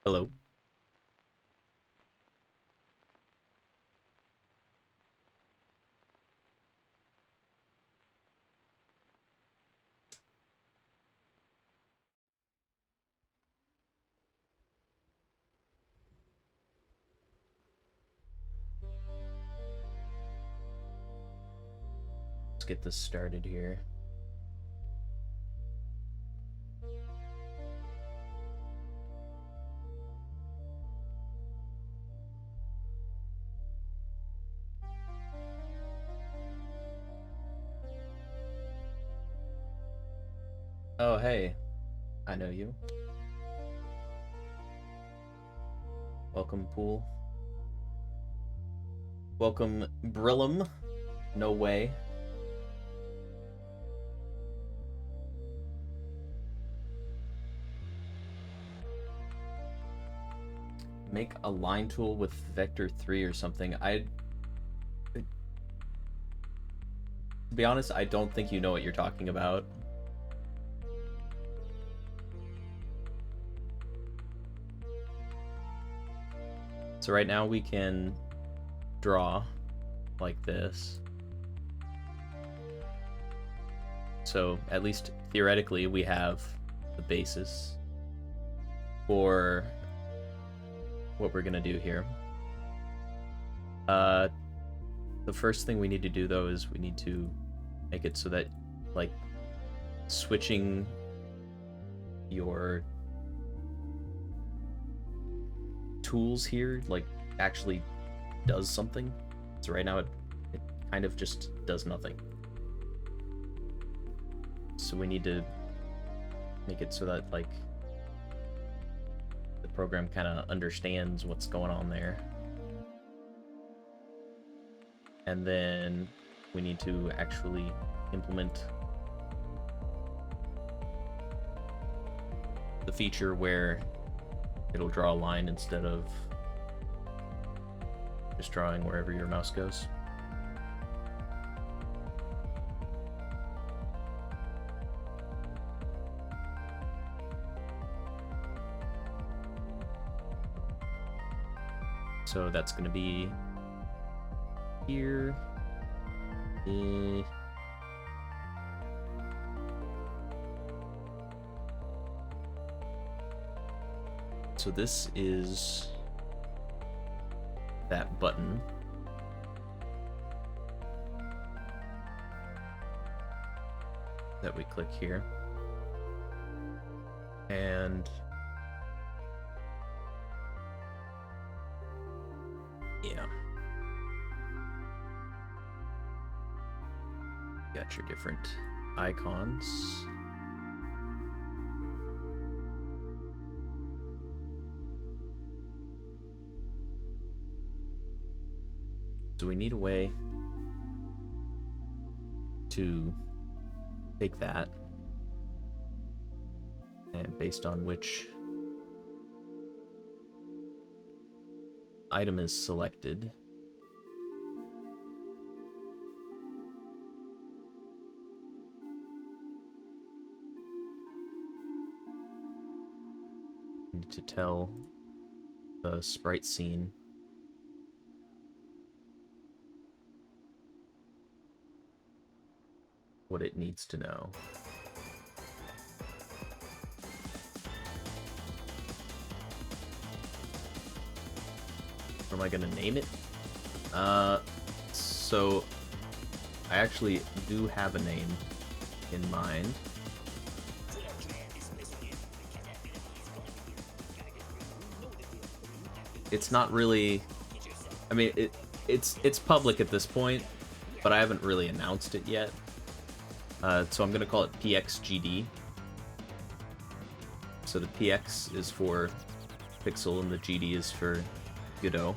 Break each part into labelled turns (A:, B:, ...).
A: Hello. Let's get this started here. Oh, hey. I know you. Welcome, Pool. Welcome, Brillum. No way. Make a line tool with vector 3 or something. To be honest, I don't think you know what you're talking about. So right now we can draw like this. So at least theoretically we have the basis for what we're gonna do here. The first thing we need to do though is we need to make it so that like switching your tools here like actually does something. So right now it kind of just does nothing. So we need to make it so that like the program kind of understands what's going on there. And then we need to actually implement the feature where it'll draw a line instead of just drawing wherever your mouse goes. So that's going to be here. So this is that button. That we click here. And yeah. Got your different icons. So we need a way to take that, and based on which item is selected, we need to tell the sprite scene what it needs to know. What am I gonna name it? So I actually do have a name in mind. It's not really, I mean, it's public at this point, but I haven't really announced it yet. So I'm gonna call it PXGD. So the PX is for Pixel and the GD is for Godot.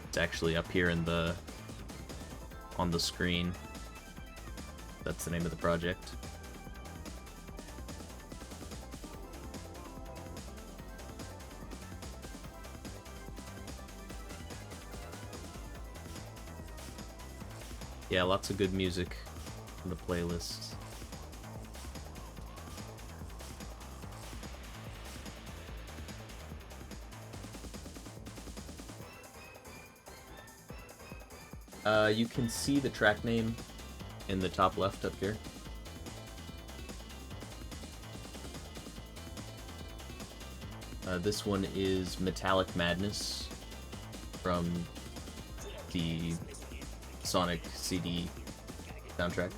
A: It's actually up here in the on the screen. That's the name of the project. Yeah, lots of good music in the playlist. You can see the track name in the top left up here. This one is Metallic Madness from the Sonic CD soundtrack.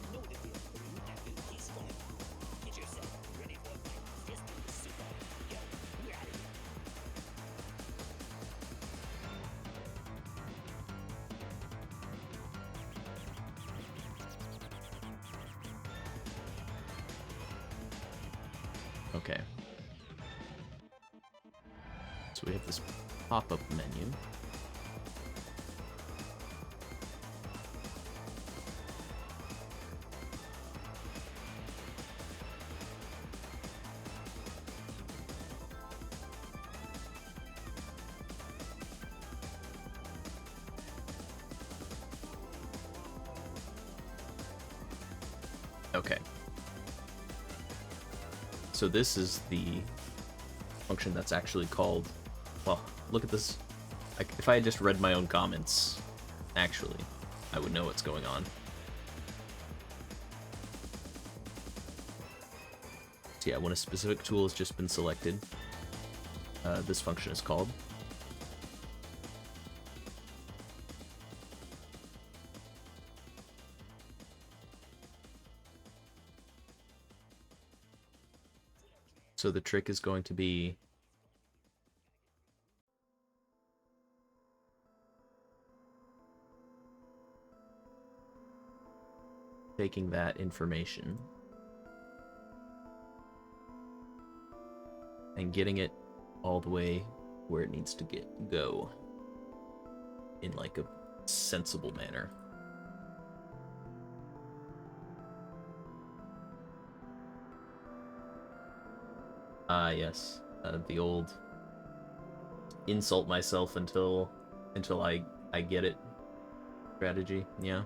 A: Okay. So we have this pop-up menu. Okay. So this is the function that's actually called, well, look at this. If I had just read my own comments, actually, I would know what's going on. So yeah, when a specific tool has just been selected, this function is called. So the trick is going to be taking that information and getting it all the way where it needs to go in like a sensible manner. Yes, the old insult myself until I get it strategy. Yeah.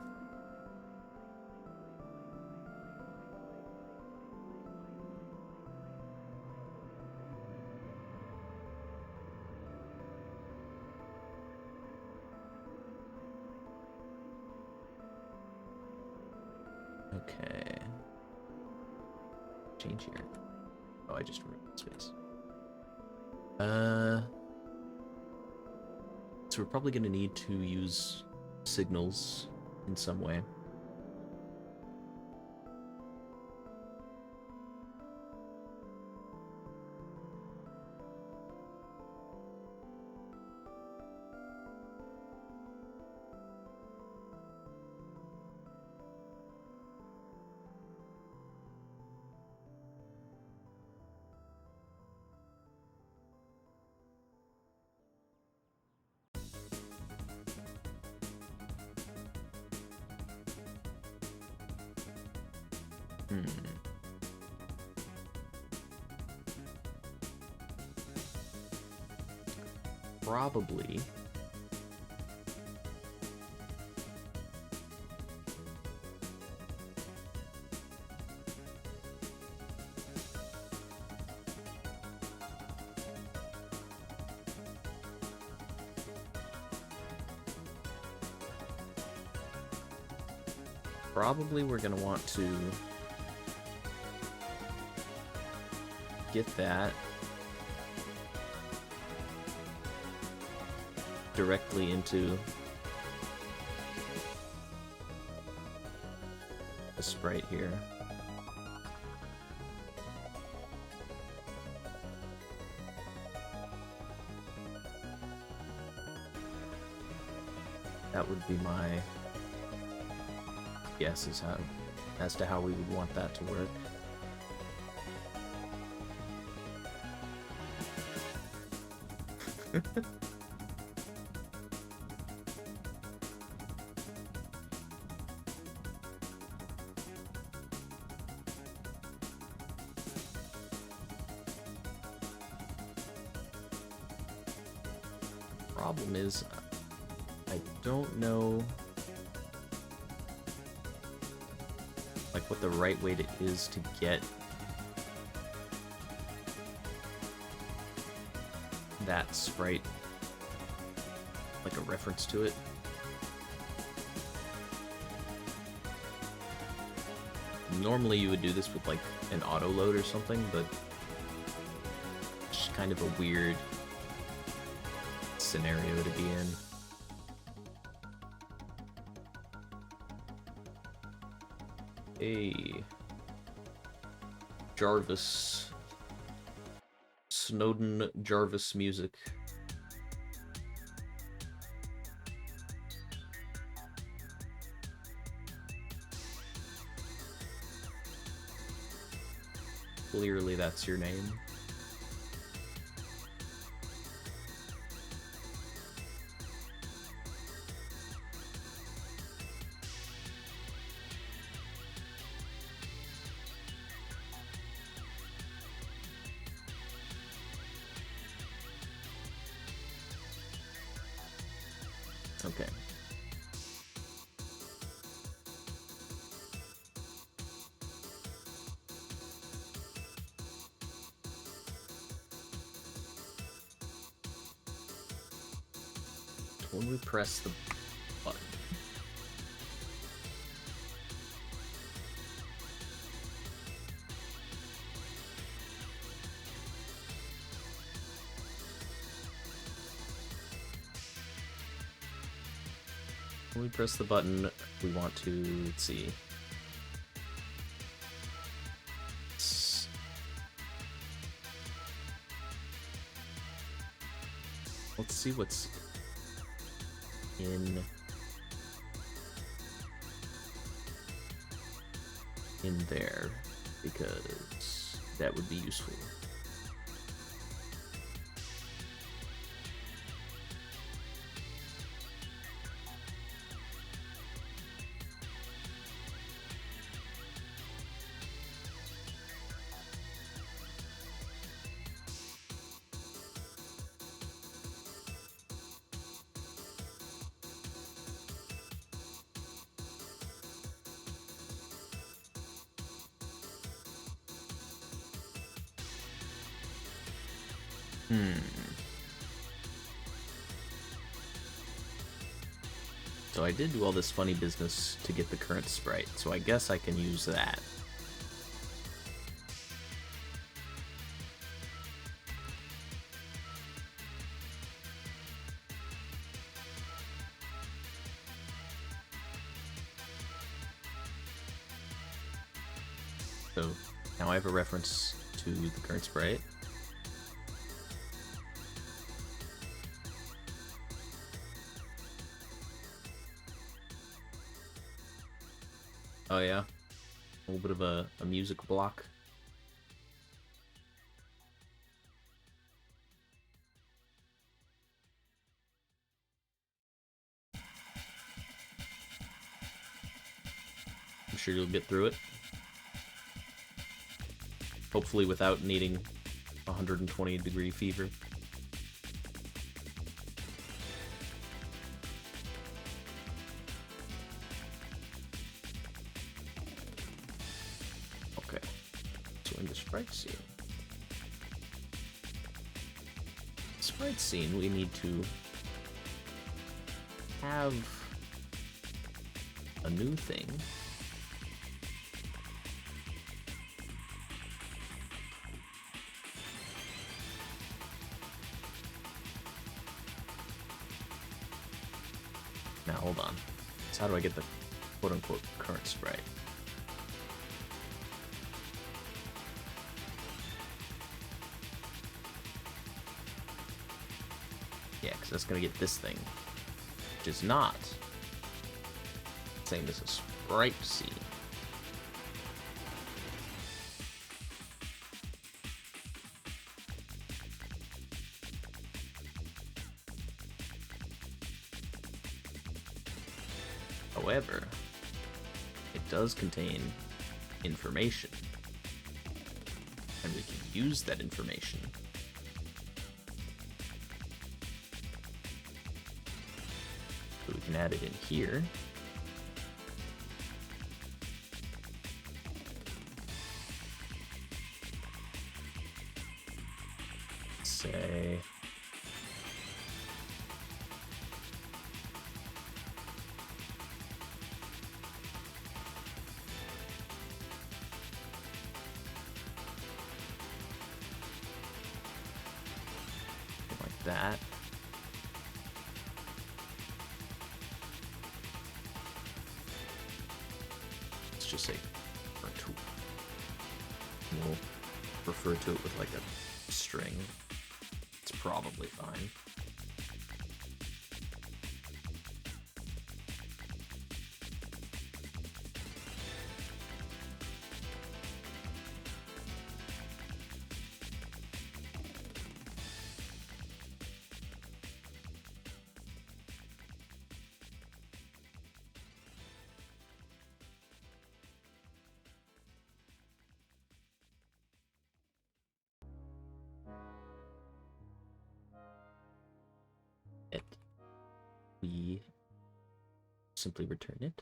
A: Okay. Change here. Oh, I just removed space. So we're probably gonna need to use signals in some way. Probably we're gonna want to get that directly into the sprite here. That would be my guess as to how we would want that to work. Problem is, I don't know like what the right way is to get that sprite, like a reference to it. Normally you would do this with like an auto load or something, but it's just kind of a weird scenario to be in. Hey, Jarvis, Snowden Jarvis music. Clearly that's your name. Okay. When we press the button, we want to, let's see. Let's see what's in there, because that would be useful. So I did do all this funny business to get the current sprite, so I guess I can use that. So now I have a reference to the current sprite. Oh yeah, a little bit of a music block. I'm sure you'll get through it. Hopefully without needing 120-degree fever. Sprite scene, we need to have a new thing. Now hold on. So how do I get the quote-unquote current sprite? Yeah, because that's going to get this thing, which is not same as a sprite scene. However, it does contain information, and we can use that information so we can add it in here. say like that. Let's just say tool. We'll refer to it with like a string. It's probably fine. We simply return it.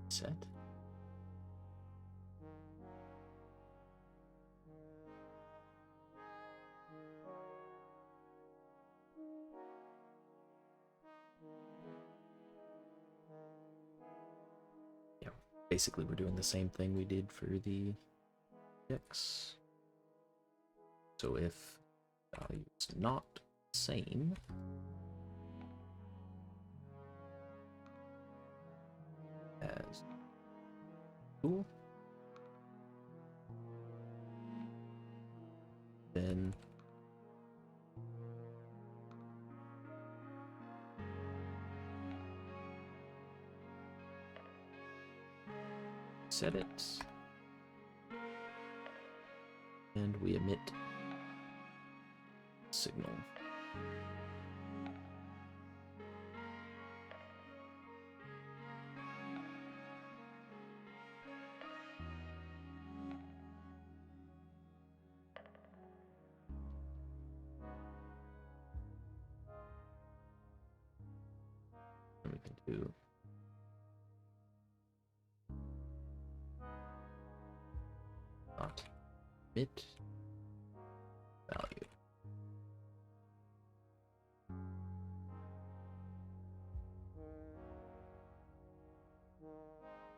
A: Set. Yeah, basically we're doing the same thing we did for the X. So if value is not the same, as tool, then set it, and we emit signal. And we can do not emit value.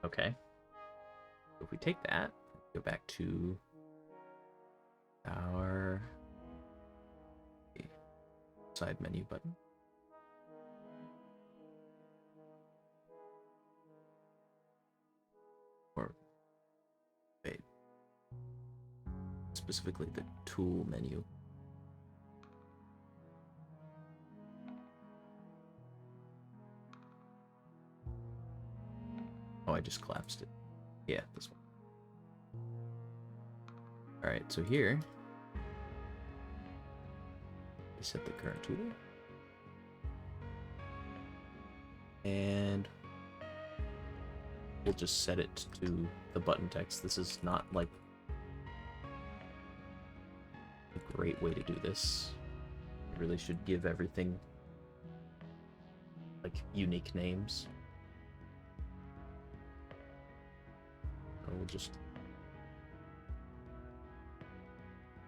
A: Okay. If we take that, go back to our side menu button. Or wait, specifically the tool menu. Oh, I just collapsed it. Yeah, this one. Alright, so here, we set the current tool. And we'll just set it to the button text. This is not like a great way to do this. You really should give everything like unique names. So we'll just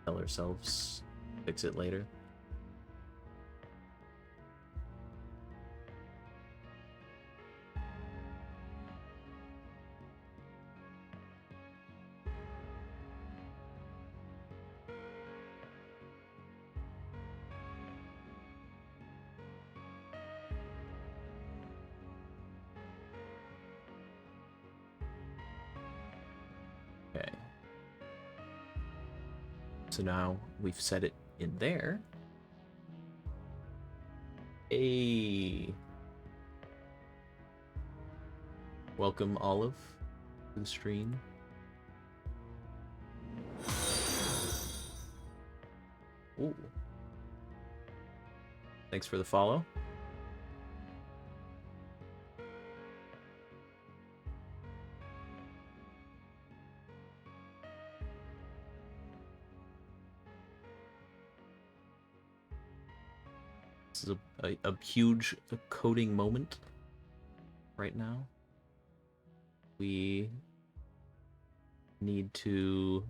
A: tell ourselves fix it later. Okay. So now we've set it in there. Welcome, Olive, to the stream. Ooh. Thanks for the follow. This is a huge coding moment. right now. We need to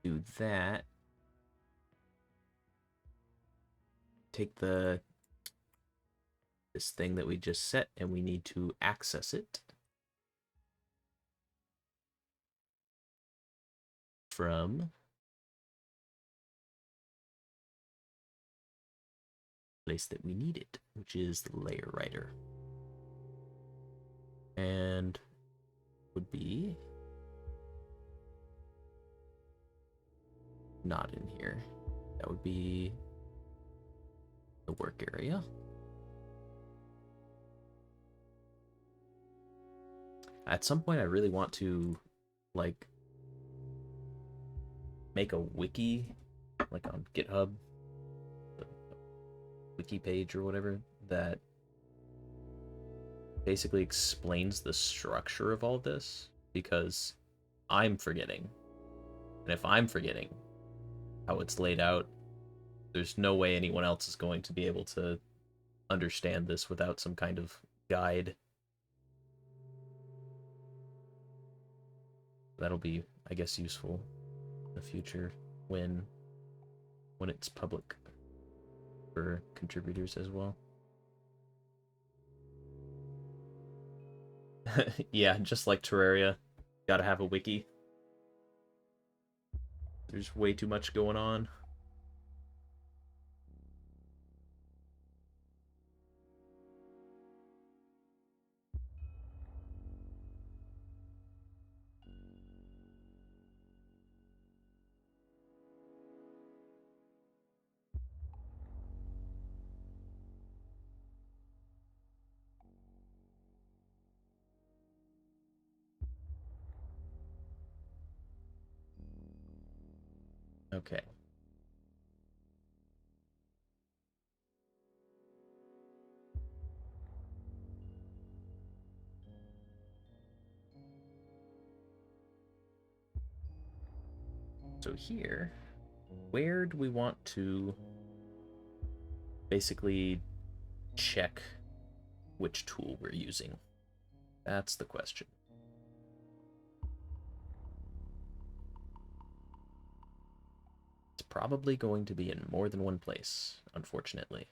A: do that. Take this thing that we just set, and we need to access it from the place that we need it, which is the layer writer. And would be not in here. That would be the work area. At some point, I really want to, like, make a wiki, like on GitHub, the wiki page or whatever, that basically explains the structure of all this, because I'm forgetting. And if I'm forgetting how it's laid out, there's no way anyone else is going to be able to understand this without some kind of guide. That'll be, I guess, useful in the future when it's public for contributors as well. Yeah, just like Terraria, gotta have a wiki. There's way too much going on. Okay. So here, where do we want to basically check which tool we're using? That's the question. It's probably going to be in more than one place, unfortunately.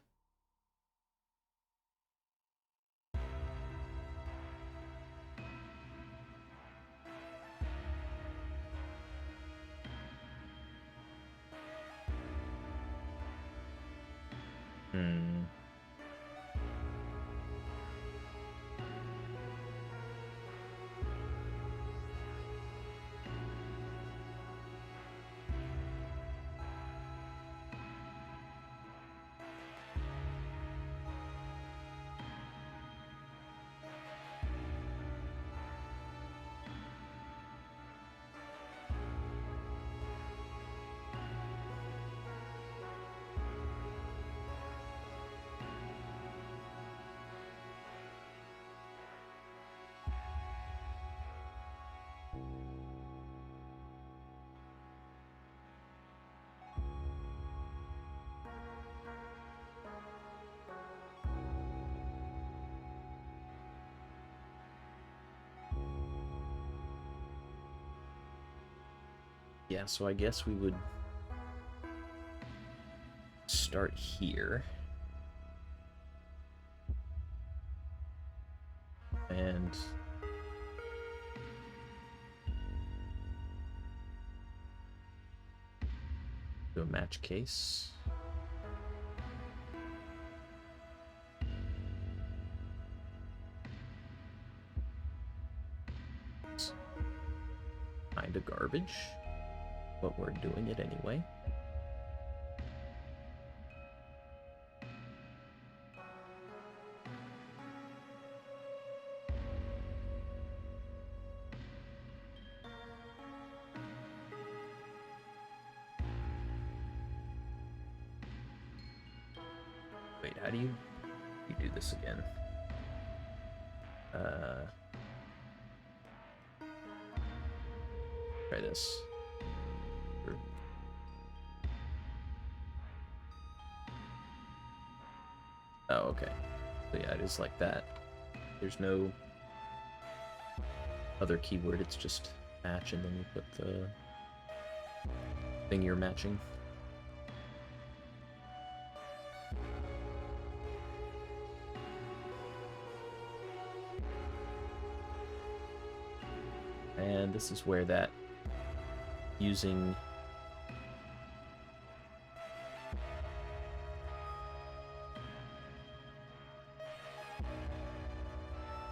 A: Yeah, so I guess we would start here. And do a match case. It's kinda garbage, but we're doing it anyway. Wait, how do you do this again? Try this. Oh, okay. So yeah, it is like that. There's no other keyword, it's just match, and then you put the thing you're matching. And this is where that using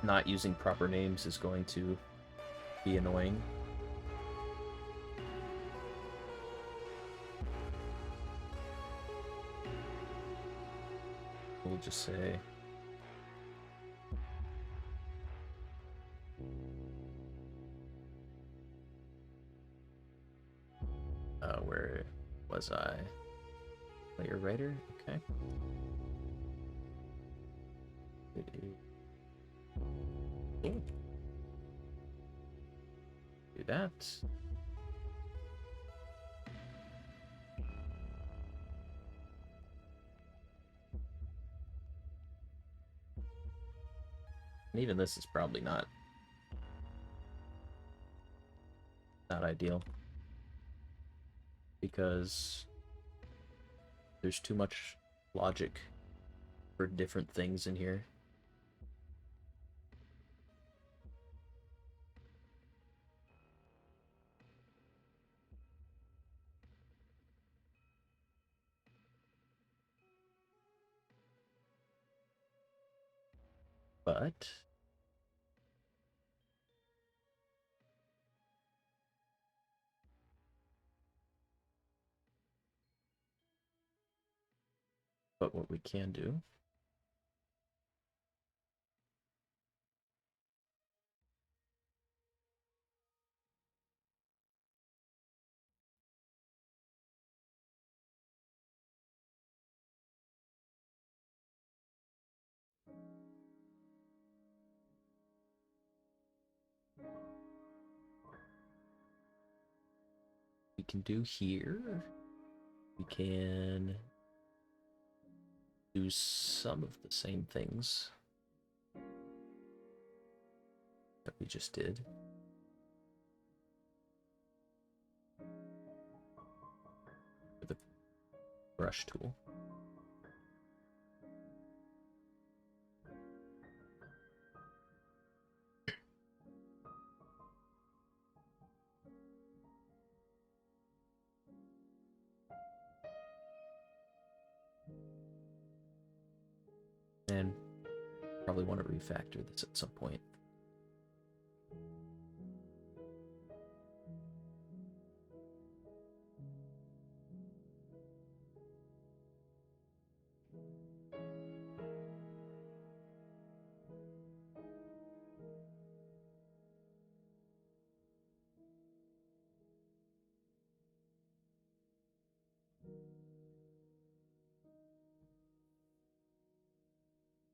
A: not using proper names is going to be annoying. We'll just say where was I? Player writer? Okay. It is. Cool. Do that. And even this is probably not ideal, because there's too much logic for different things in here. But what we can do we can do here, we can do some of the same things that we just did. With the brush tool. And probably want to refactor this at some point.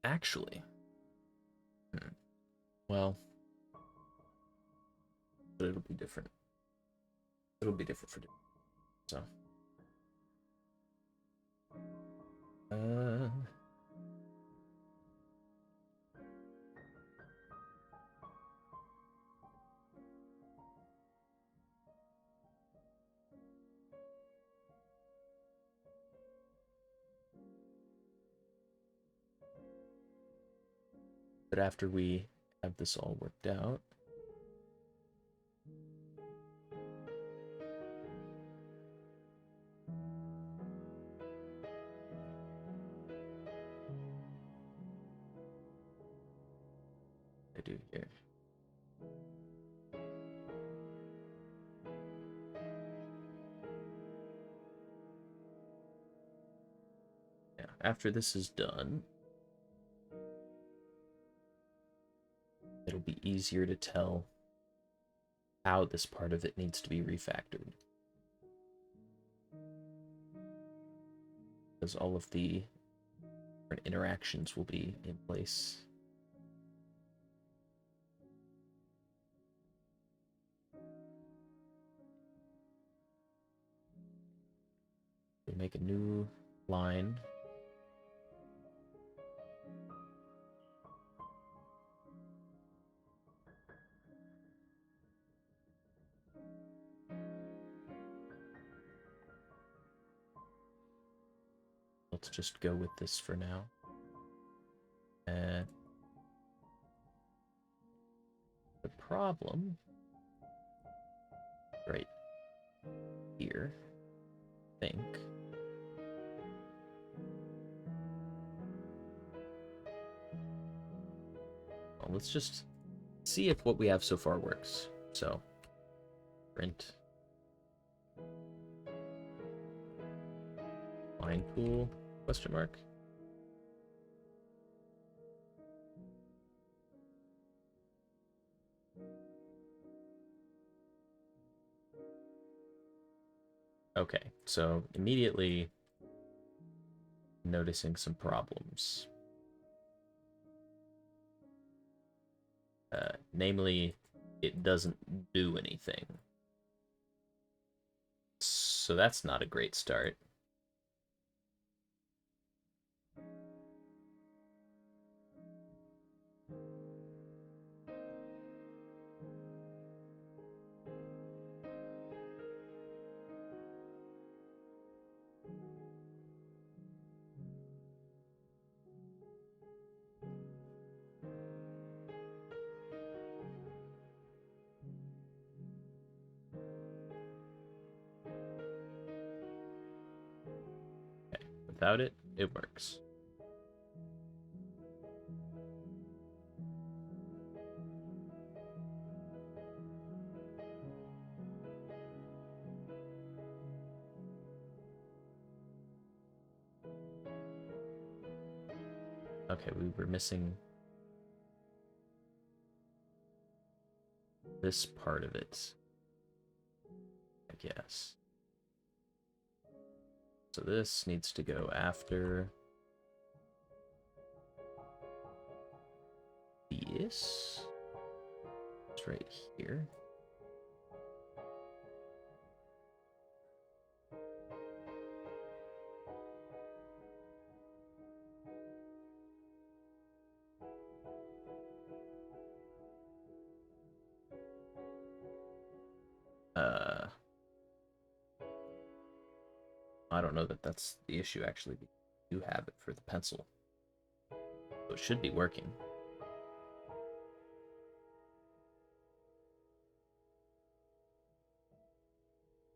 A: Actually, well, but it'll be different. It'll be different for different. So, but after we have this all worked out, I do here. Yeah, after this is done, it'll be easier to tell how this part of it needs to be refactored. Because all of the different interactions will be in place. We make a new line. let's just go with this for now. And the problem right here, I think. Well, let's just see if what we have so far works. So, print line tool question mark. Okay, so immediately noticing some problems. Namely, it doesn't do anything. So that's not a great start. Without it, it works. Okay, we were missing this part of it, I guess. So this needs to go after this. It's right here. I don't know that that's the issue, actually. You have it for the pencil. So it should be working.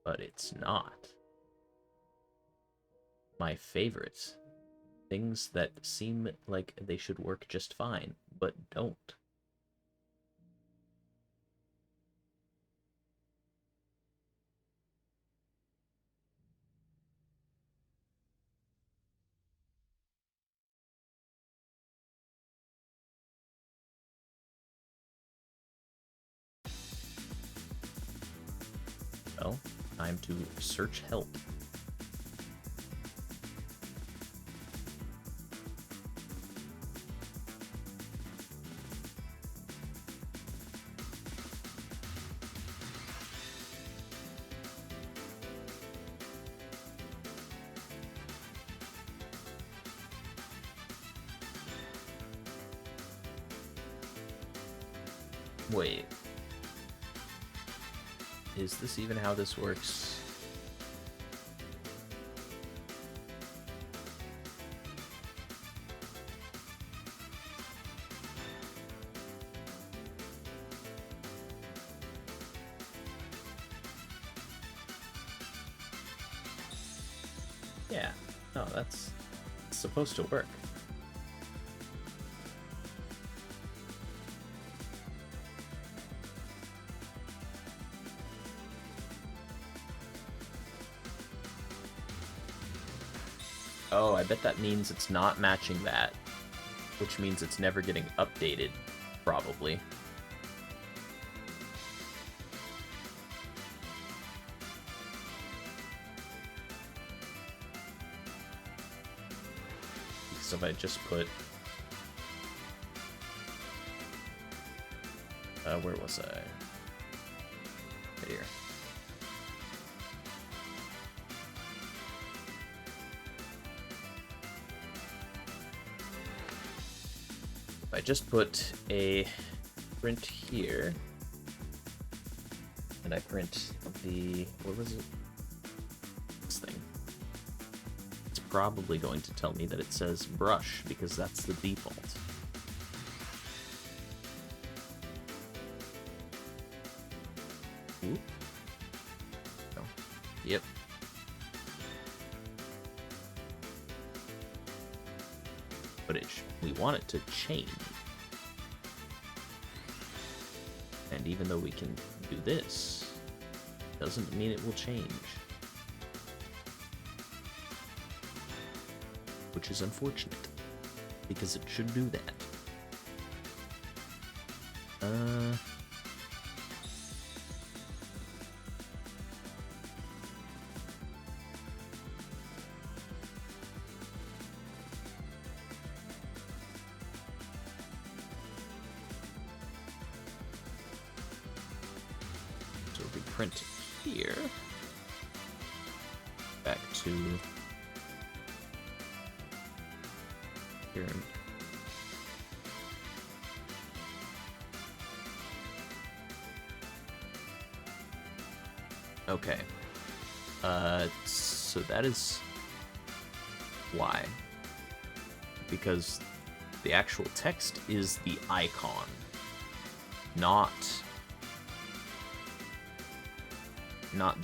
A: But it's not. My favorites. Things that seem like they should work just fine, but don't. Well, time to search help. Wait. Is this even how this works? Yeah. No, that's supposed to work. Oh, I bet that means it's not matching that, which means it's never getting updated, probably. Because if I just put... where was I? Right here. I just put a print here, and I print the, what was it? This thing. It's probably going to tell me that it says brush, because that's the default. Ooh. Oh. Yep. Footage. We want it to change. And even though we can do this, doesn't mean it will change. Which is unfortunate, because it should do that. So we print here, back to here. Okay. So that is why. Because the actual text is the icon, not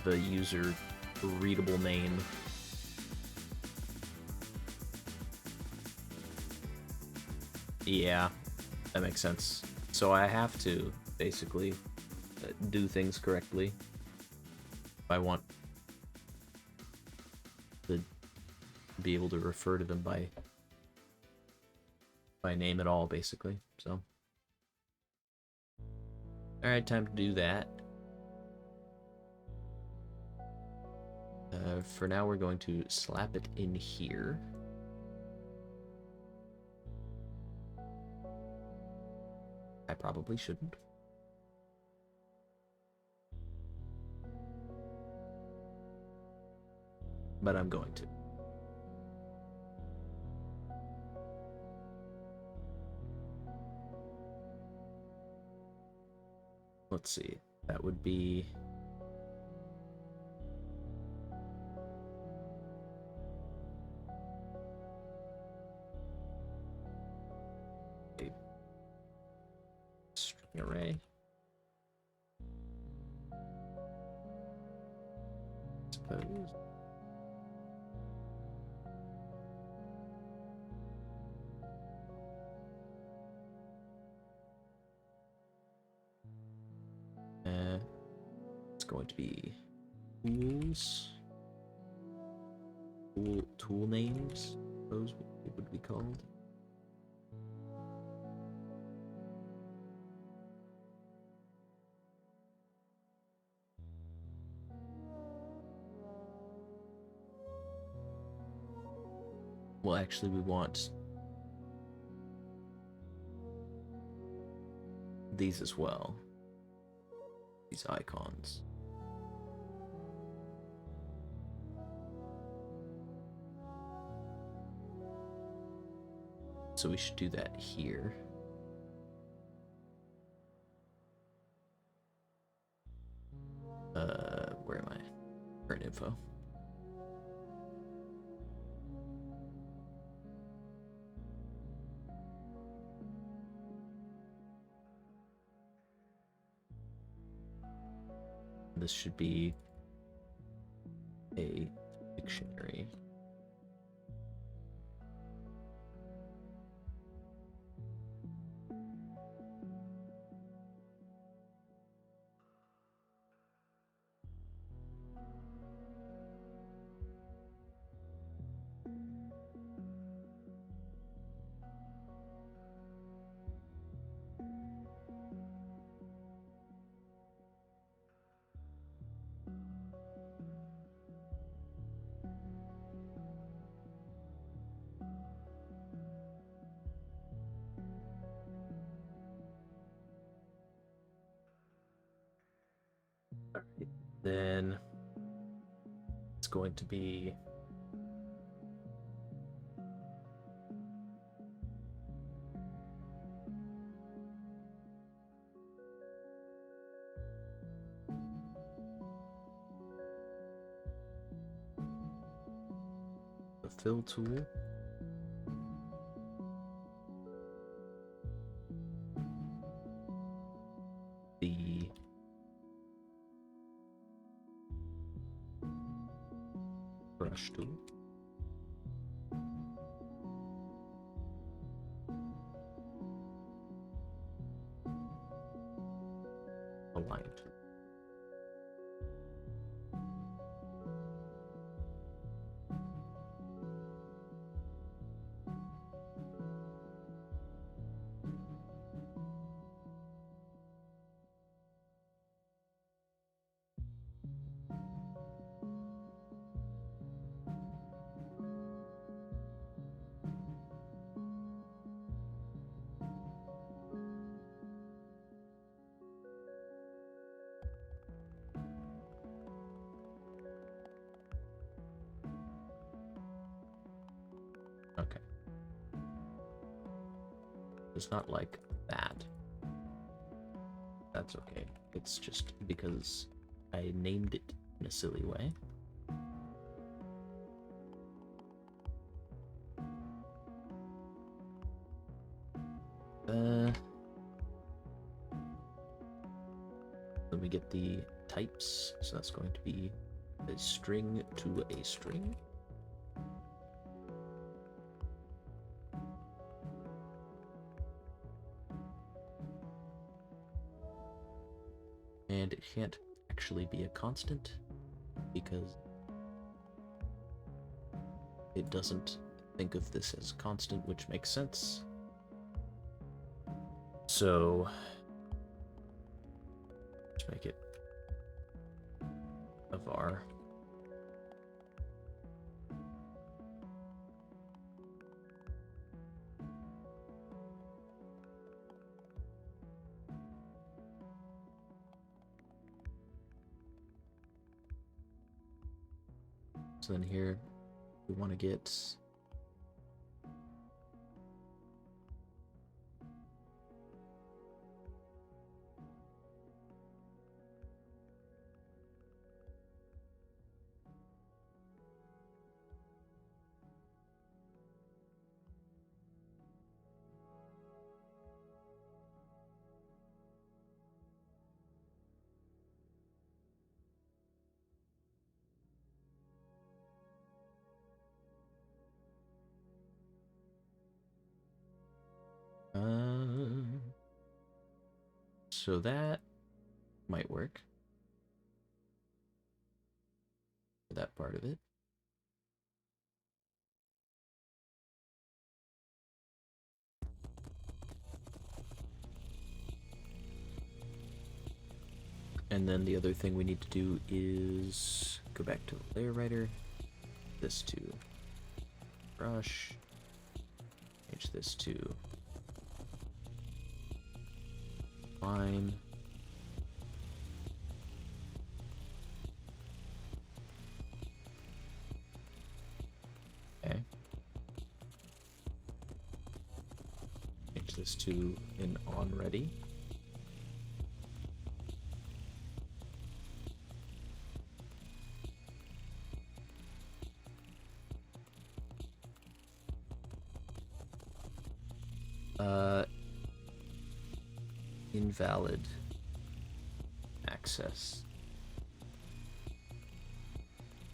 A: the user readable name. Yeah, that makes sense. So I have to basically do things correctly if I want to be able to refer to them by name at all, basically. So, all right, time to do that. For now, we're going to slap it in here. I probably shouldn't. But I'm going to. Let's see. That would be... a string array. Suppose. It's going to be tools. Tool names, suppose it would be called. Well, actually, we want these as well. These icons. So we should do that here. Where am I? Current info. This should be a dictionary. Then it's going to be the fill tool. The brush tool. Aligned. Okay. It's not like that. That's okay. It's just because I named it in a silly way. Then we get the types. So that's going to be a string to a string. And it can't actually be a constant because it doesn't think of this as constant, which makes sense. So let's make it a var. So then here we want to get so that might work for that part of it. And then the other thing we need to do is go back to the layer writer, this to brush, change this to line. Okay. Change this to an on ready. Invalid access.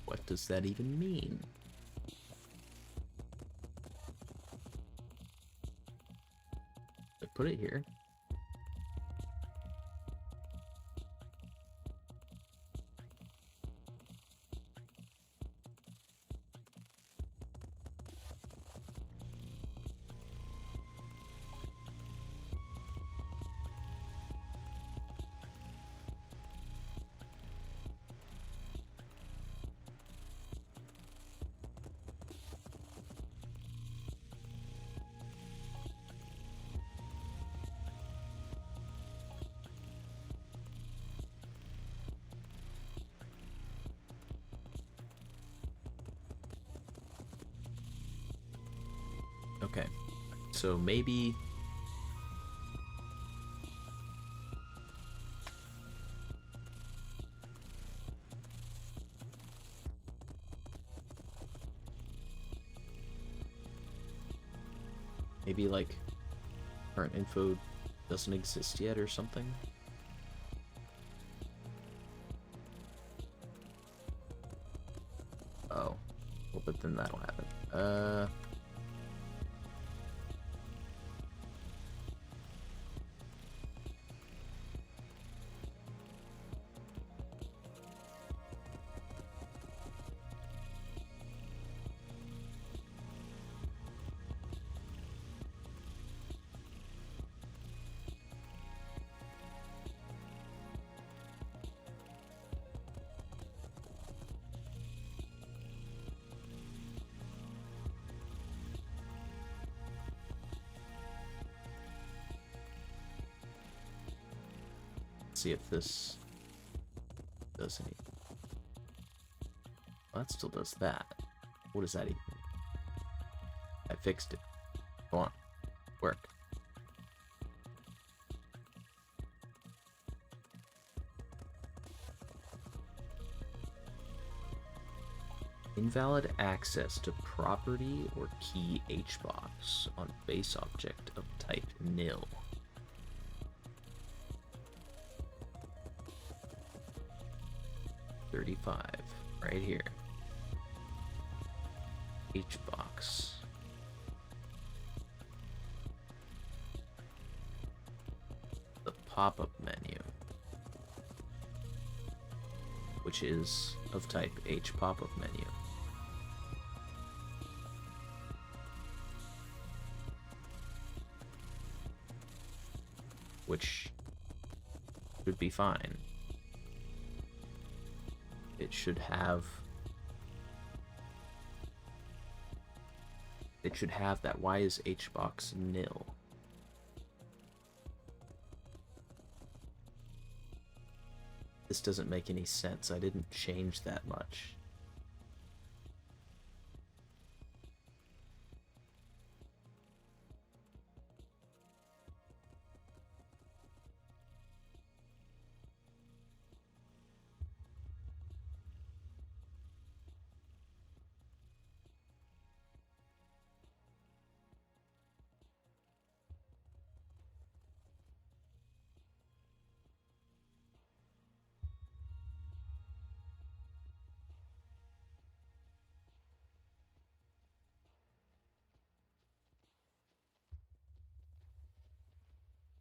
A: What does that even mean? I put it here. Okay, so maybe Maybe like current info doesn't exist yet or something. Oh, well, but then that'll happen. See if this does anything. Well, that still does that. What does that even? I fixed it. Go on. Work. Invalid access to property or key HBox on base object of type nil. $35 right here. HBox. The pop-up menu, which is of type H pop-up menu. Which should be fine. It should have that. Why is HBox nil? This doesn't make any sense. I didn't change that much.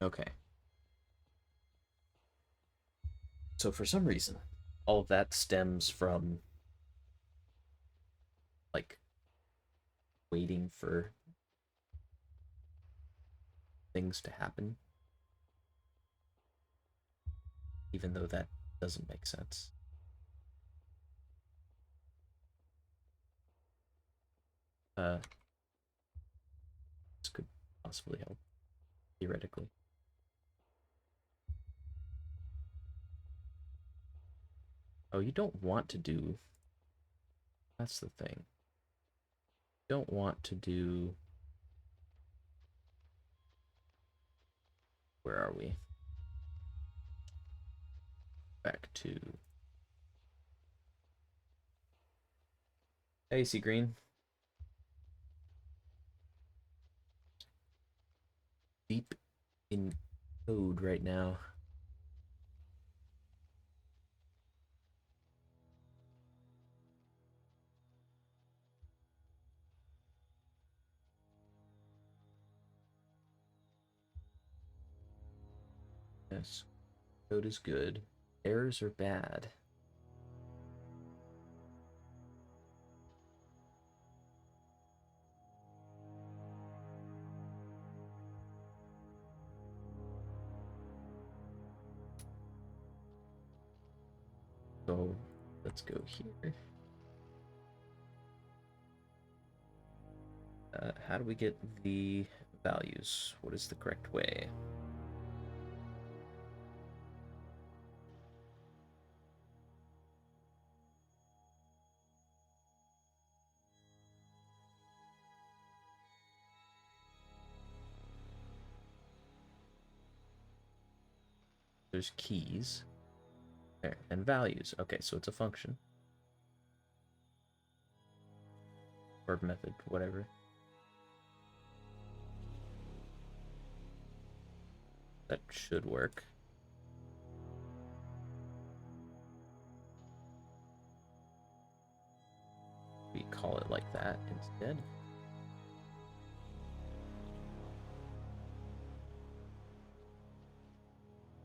A: Okay. So for some reason, all of that stems from like waiting for things to happen, even though that doesn't make sense. This could possibly help, theoretically. Oh, you don't want to do... That's the thing. You don't want to do... Where are we? Back to... Hey, Sea Green. Deep in code right now. Yes, code is good. Errors are bad. So let's go here. How do we get the values? What is the correct way? There's keys there and values. Okay, so it's a function. Verb method, whatever. That should work. We call it like that instead.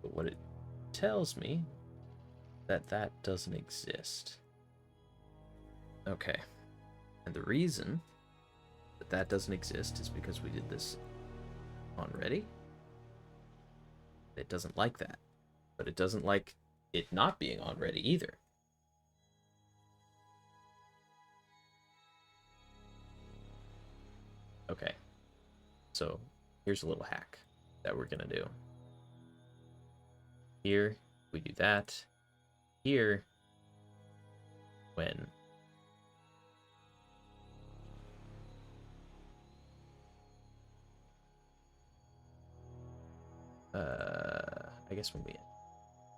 A: But what it tells me that that doesn't exist. Okay. And the reason that that doesn't exist is because we did this on ready. It doesn't like that. But it doesn't like it not being on ready either. Okay. So here's a little hack that we're gonna do. Here, we do that. Here, when I guess when we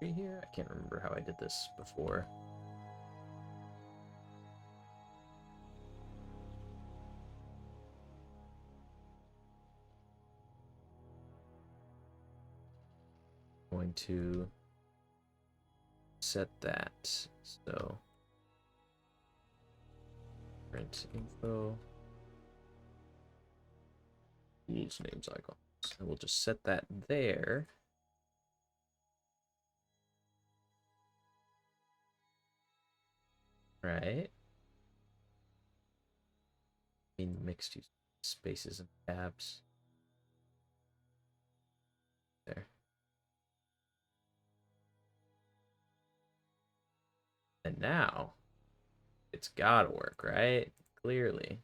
A: enter here, I can't remember how I did this before. Going to set that so print info tools names icons, and we'll just set that there. Right. In mixed use spaces and tabs. There. And now it's gotta work, right? Clearly.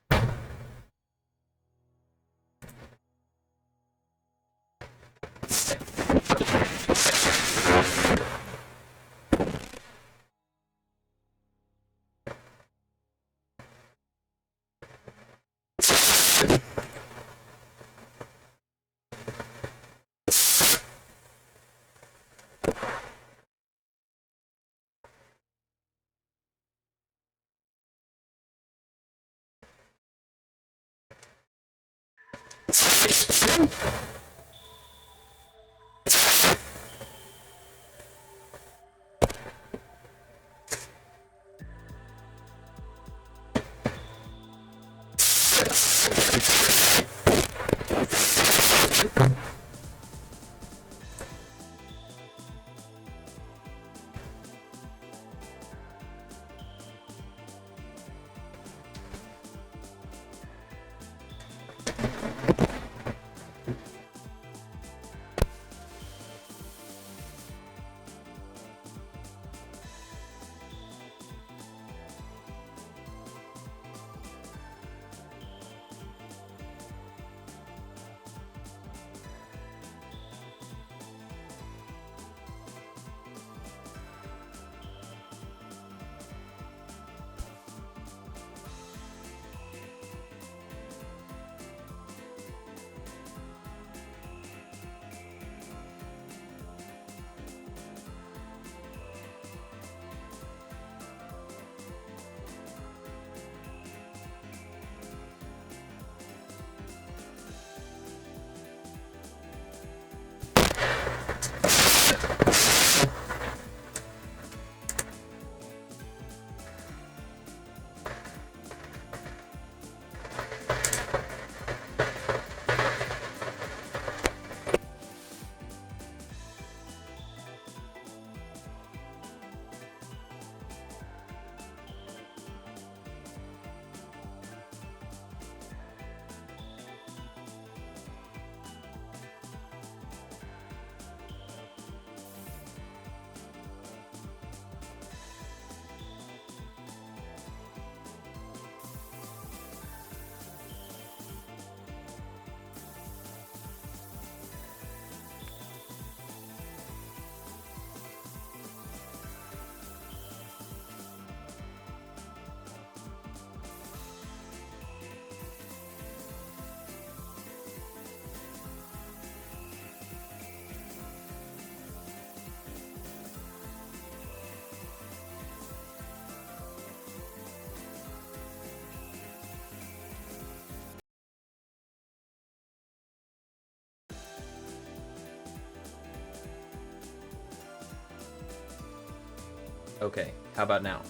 A: Okay, how about now?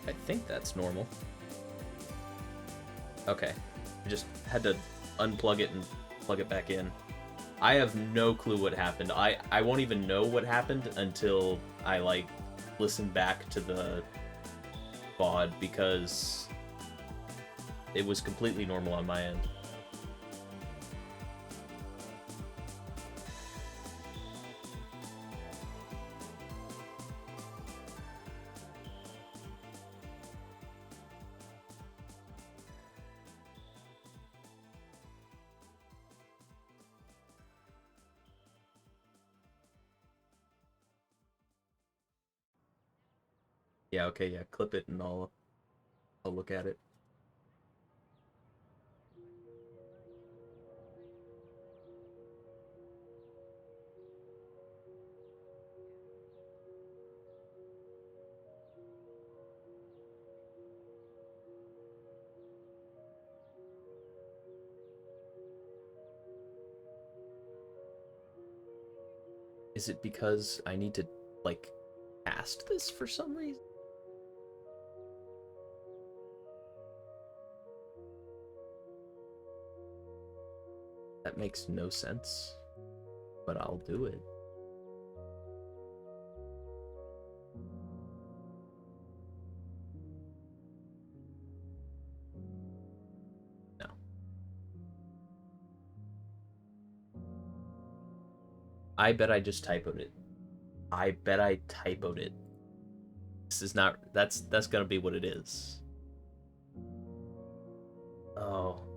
A: I think that's normal. Okay, I just had to unplug it and plug it back in. I have no clue what happened. I won't even know what happened until I, like, listen back to the VOD, because it was completely normal on my end. Yeah, okay, yeah, clip it and I'll look at it. Is it because I need to, like, cast this for some reason? That makes no sense, but I'll do it. No. I bet I just typoed it. I bet I typoed it. This is not... That's gonna be what it is. Oh.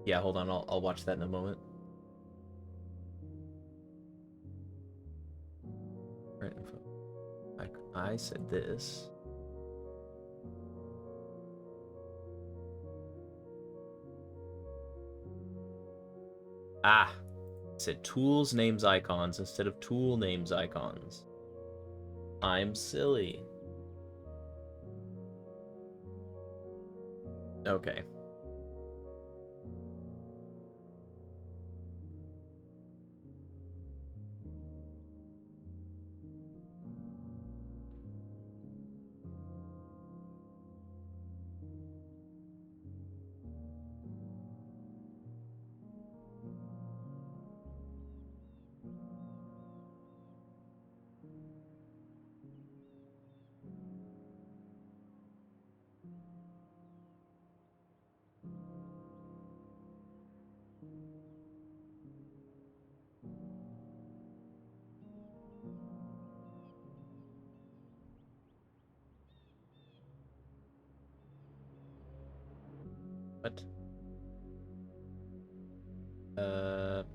A: Yeah, hold on. I'll watch that in a moment. Right. I said this. Ah. It said tools names icons instead of tool names icons. I'm silly. Okay. What? What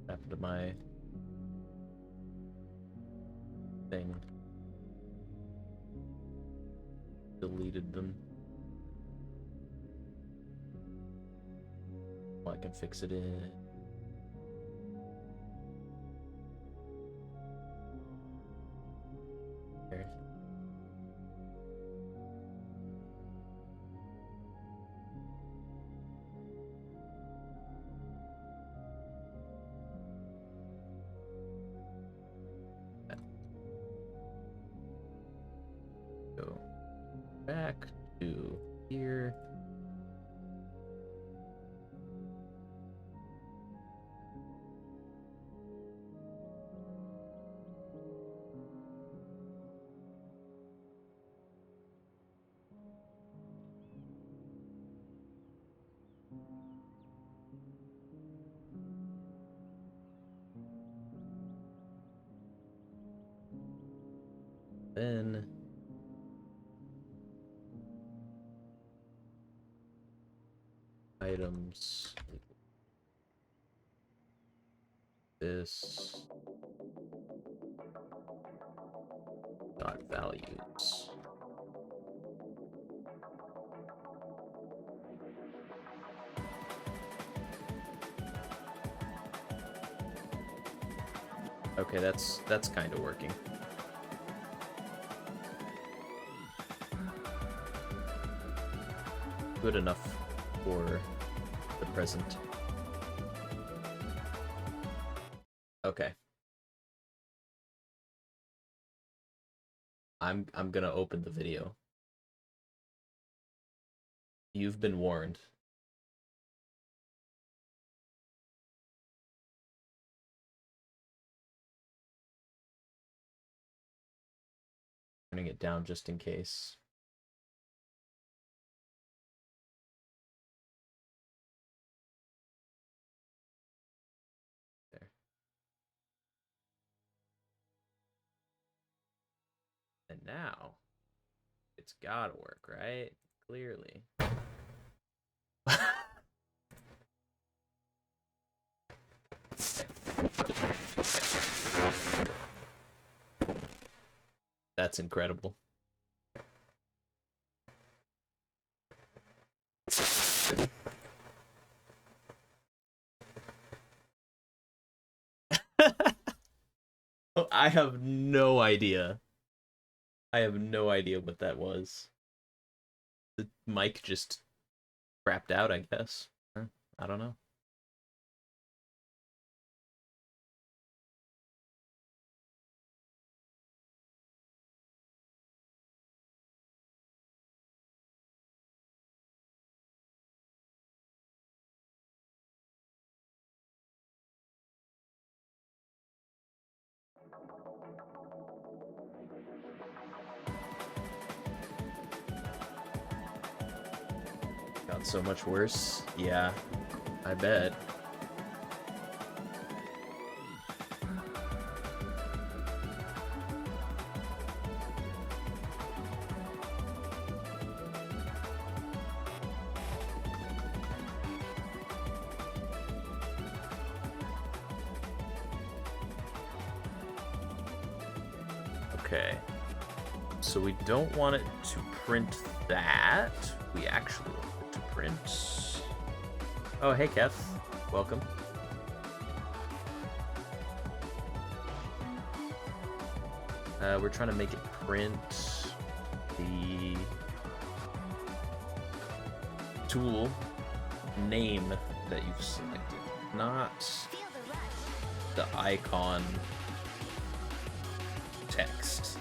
A: happened to my thing? Deleted them. Well, I can fix it in. There. Go back to here. Then items, this dot values. Okay, that's kind of working. good enough for the present. Okay. I'm gonna open the video. You've been warned. Turning it down just in case. There. And now it's gotta work, right? Clearly. That's incredible. Oh, I have no idea. I have no idea what that was. The mic just crapped out, I guess. I don't know. Got so much worse. Yeah, I bet. Okay. So we don't want it to print that. We actually want it to print... Oh, hey, Kev. Welcome. We're trying to make it print the tool name that you've selected, not the icon text.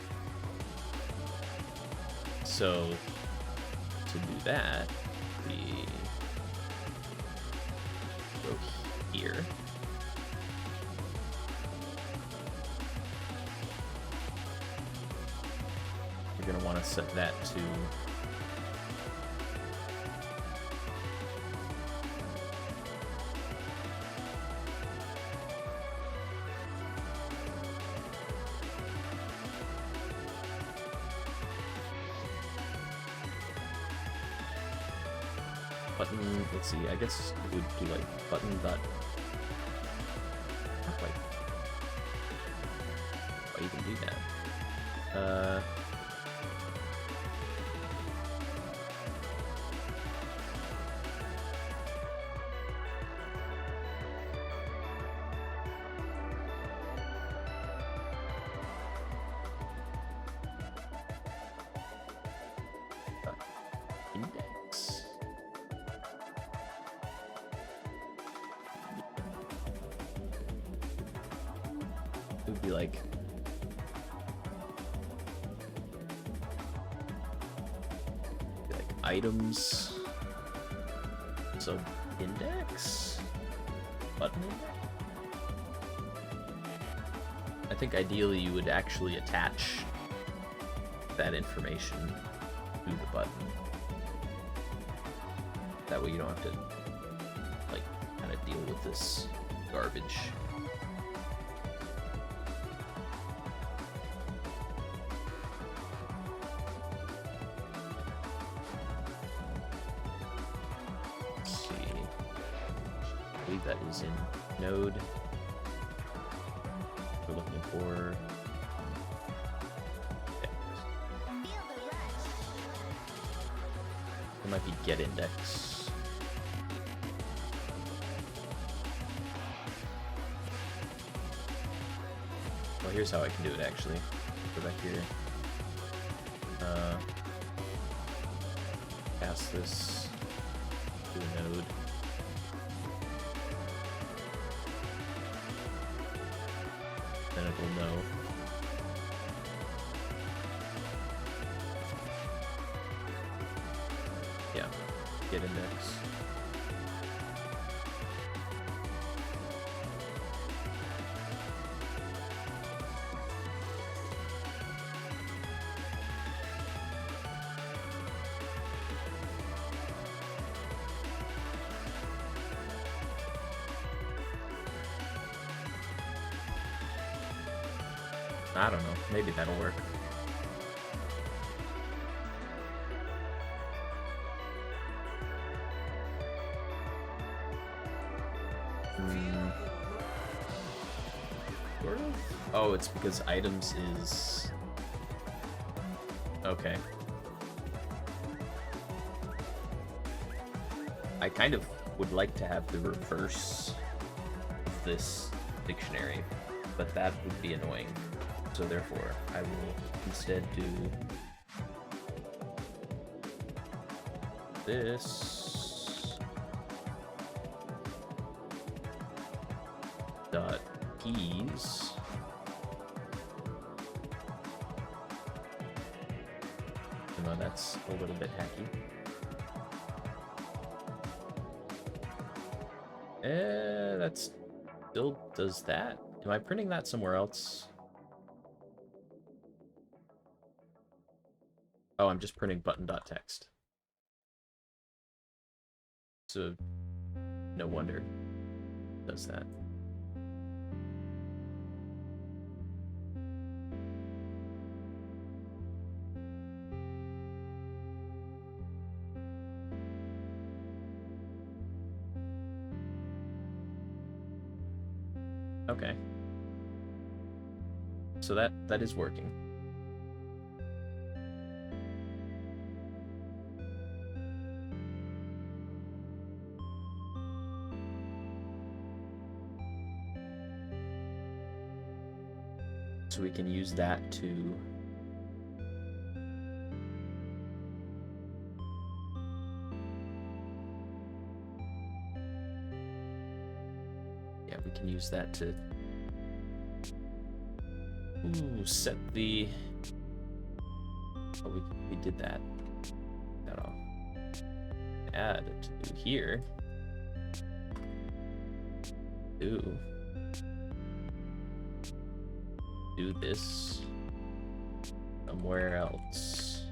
A: So to do that, we go here. You're going to want to set that to button. Let's see, I guess it would do like button dot. Not quite. Why even do that? Index. It would be like items, so index, button index. I think ideally you would actually attach that information to the button. That way you don't have to like kind of deal with this garbage. That is in Node. We're looking for it might be get index. Well, here's how I can do it actually. Go back here. Cast this. to a node. Then it will know. Yeah, get index. I don't know, maybe that'll work. Sort of? Oh, it's because items is... Okay. I kind of would like to have the reverse of this dictionary, but that would be annoying. So therefore, I will instead do this dot keys no, that's a little bit hacky. That still does that. Am I printing that somewhere else? Oh, I'm just printing button.text. So, no wonder it does that. Okay. So that is working. So we can use that to we can use that to set the we did that. That'll add to here. Do this somewhere else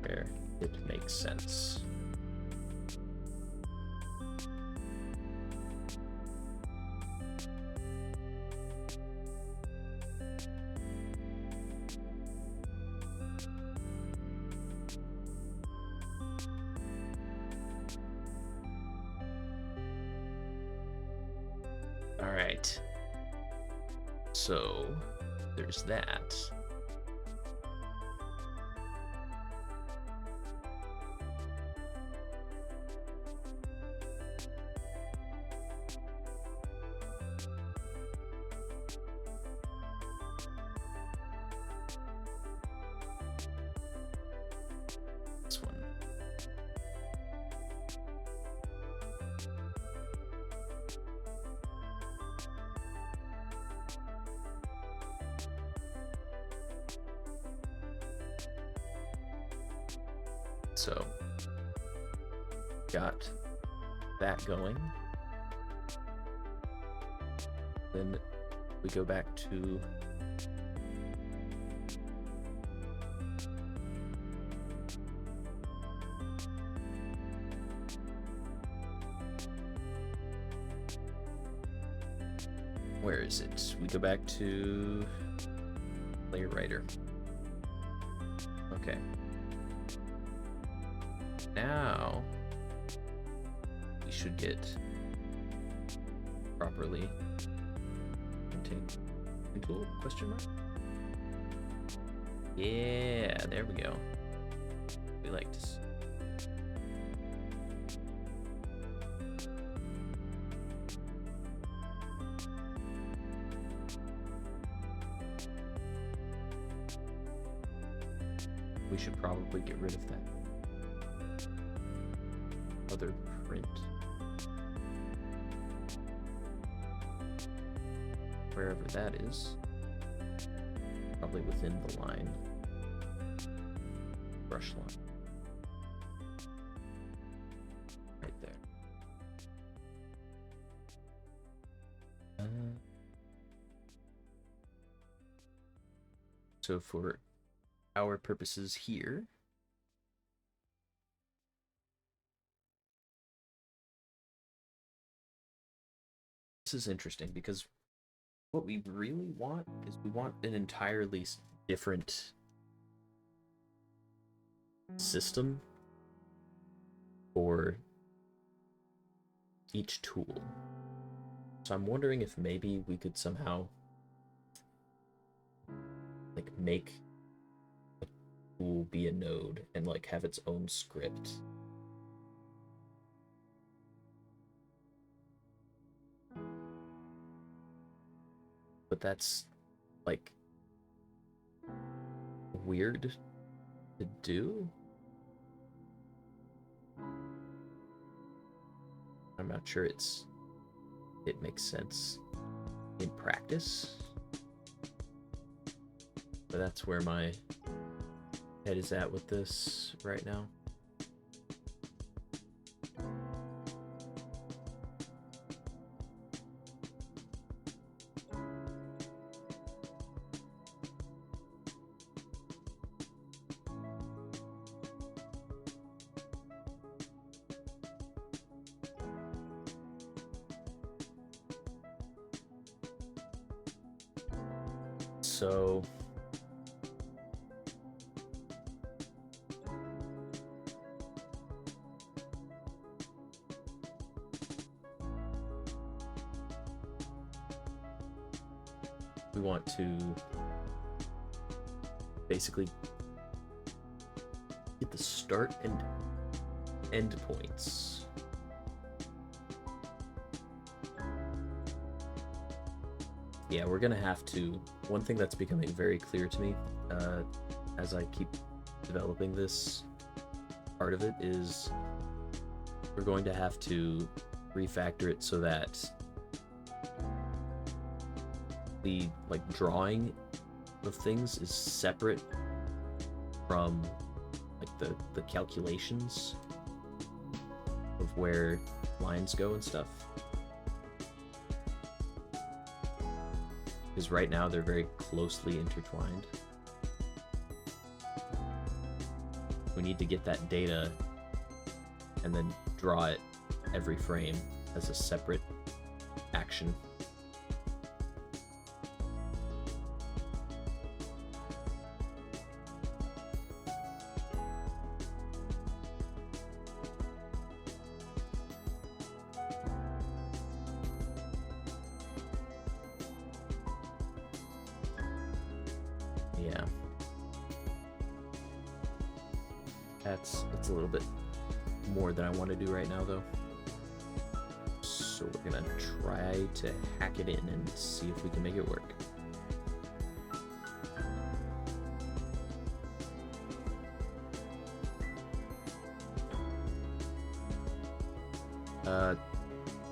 A: where it makes sense. Alright, so there's that. This one. So, got that going. Then we go back to where is it? We go back to layer writer. Okay. Now we should get properly tool question mark. Yeah, there we go. We like to we should probably get rid of that other print. Wherever that is. Probably within the line. Brush line. Right there. So for our purposes here, this is interesting because what we really want is we want an entirely different system for each tool. So I'm wondering if maybe we could somehow like make a tool be a node and like have its own script. But that's like weird to do. I'm not sure it makes sense in practice. But that's where my head is at with this right now. So we want to basically get the start and end points. Yeah, we're gonna have to. One thing that's becoming very clear to me as I keep developing this part of it is we're going to have to refactor it so that the like drawing of things is separate from like the calculations of where lines go and stuff. Because right now they're very closely intertwined. We need to get that data and then draw it every frame as a separate action. Yeah. It's a little bit more than I want to do right now, though. So we're gonna try to hack it in and see if we can make it work.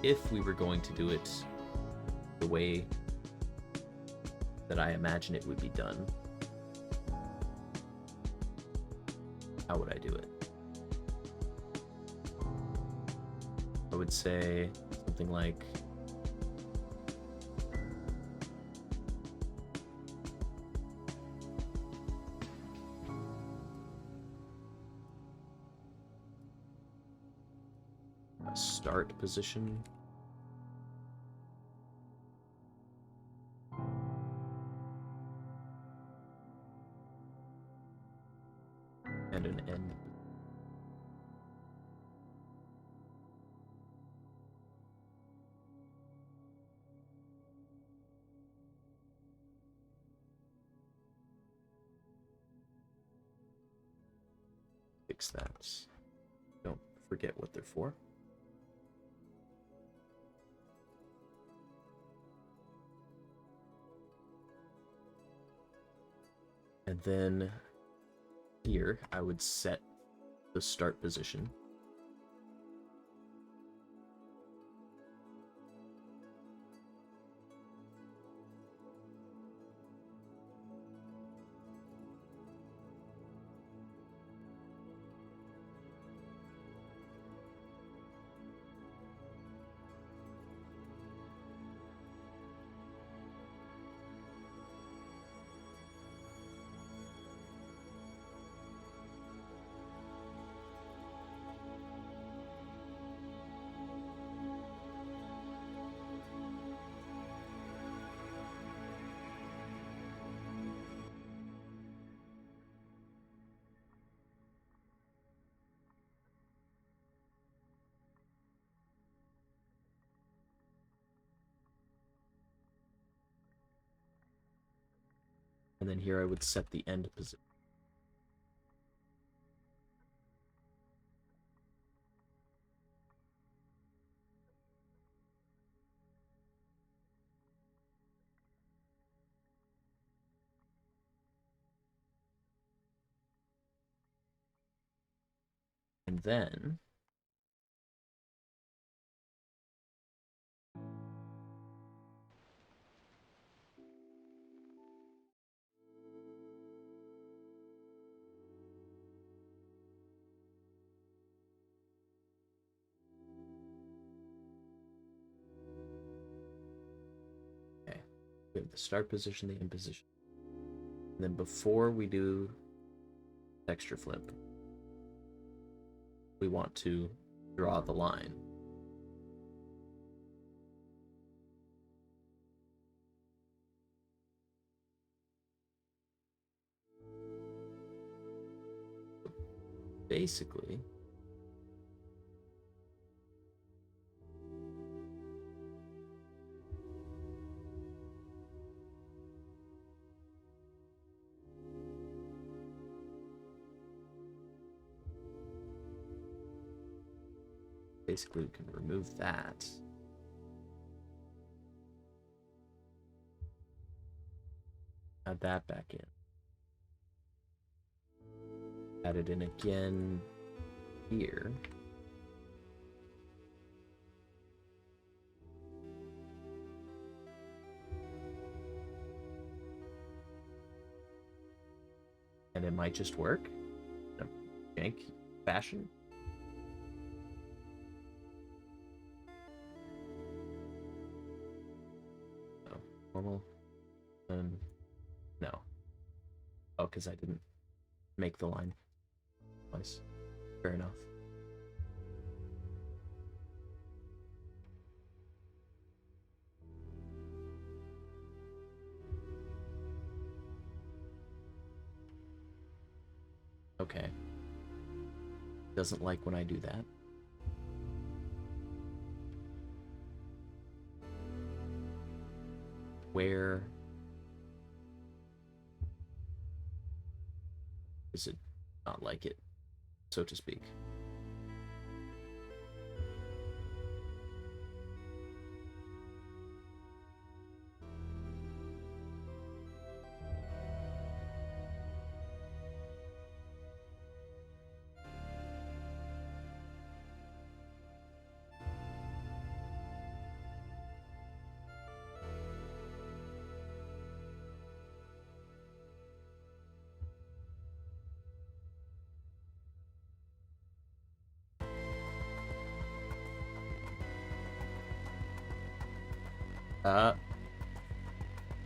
A: If we were going to do it the way that I imagine it would be done, how would I do it? I would say something like a start position. And an end. Fix that. Don't forget what they're for. And then here, I would set the start position. And then here I would set the end position. And then we have the start position, the end position. And then before we do texture flip, we want to draw the line. Basically, we can remove that. Add that back in. Add it in again here. And it might just work in a jank fashion. Normal. No. Oh, because I didn't make the line twice. Fair enough. Okay. Doesn't like when I do that. Where does it not like it, so to speak?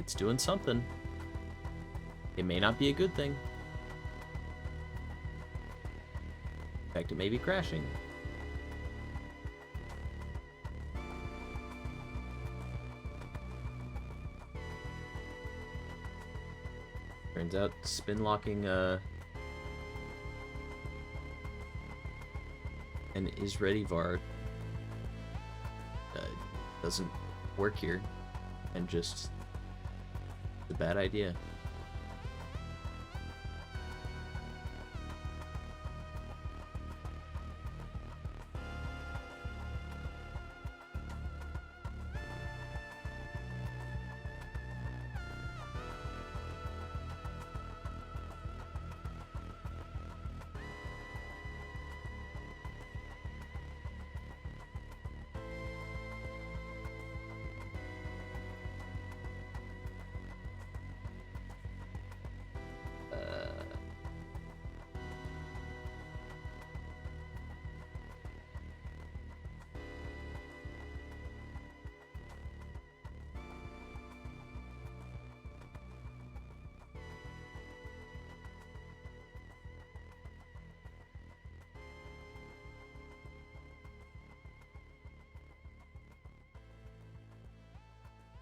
A: It's doing something. It may not be a good thing. In fact, it may be crashing. Turns out spin locking an is ready var doesn't work here, and just a bad idea.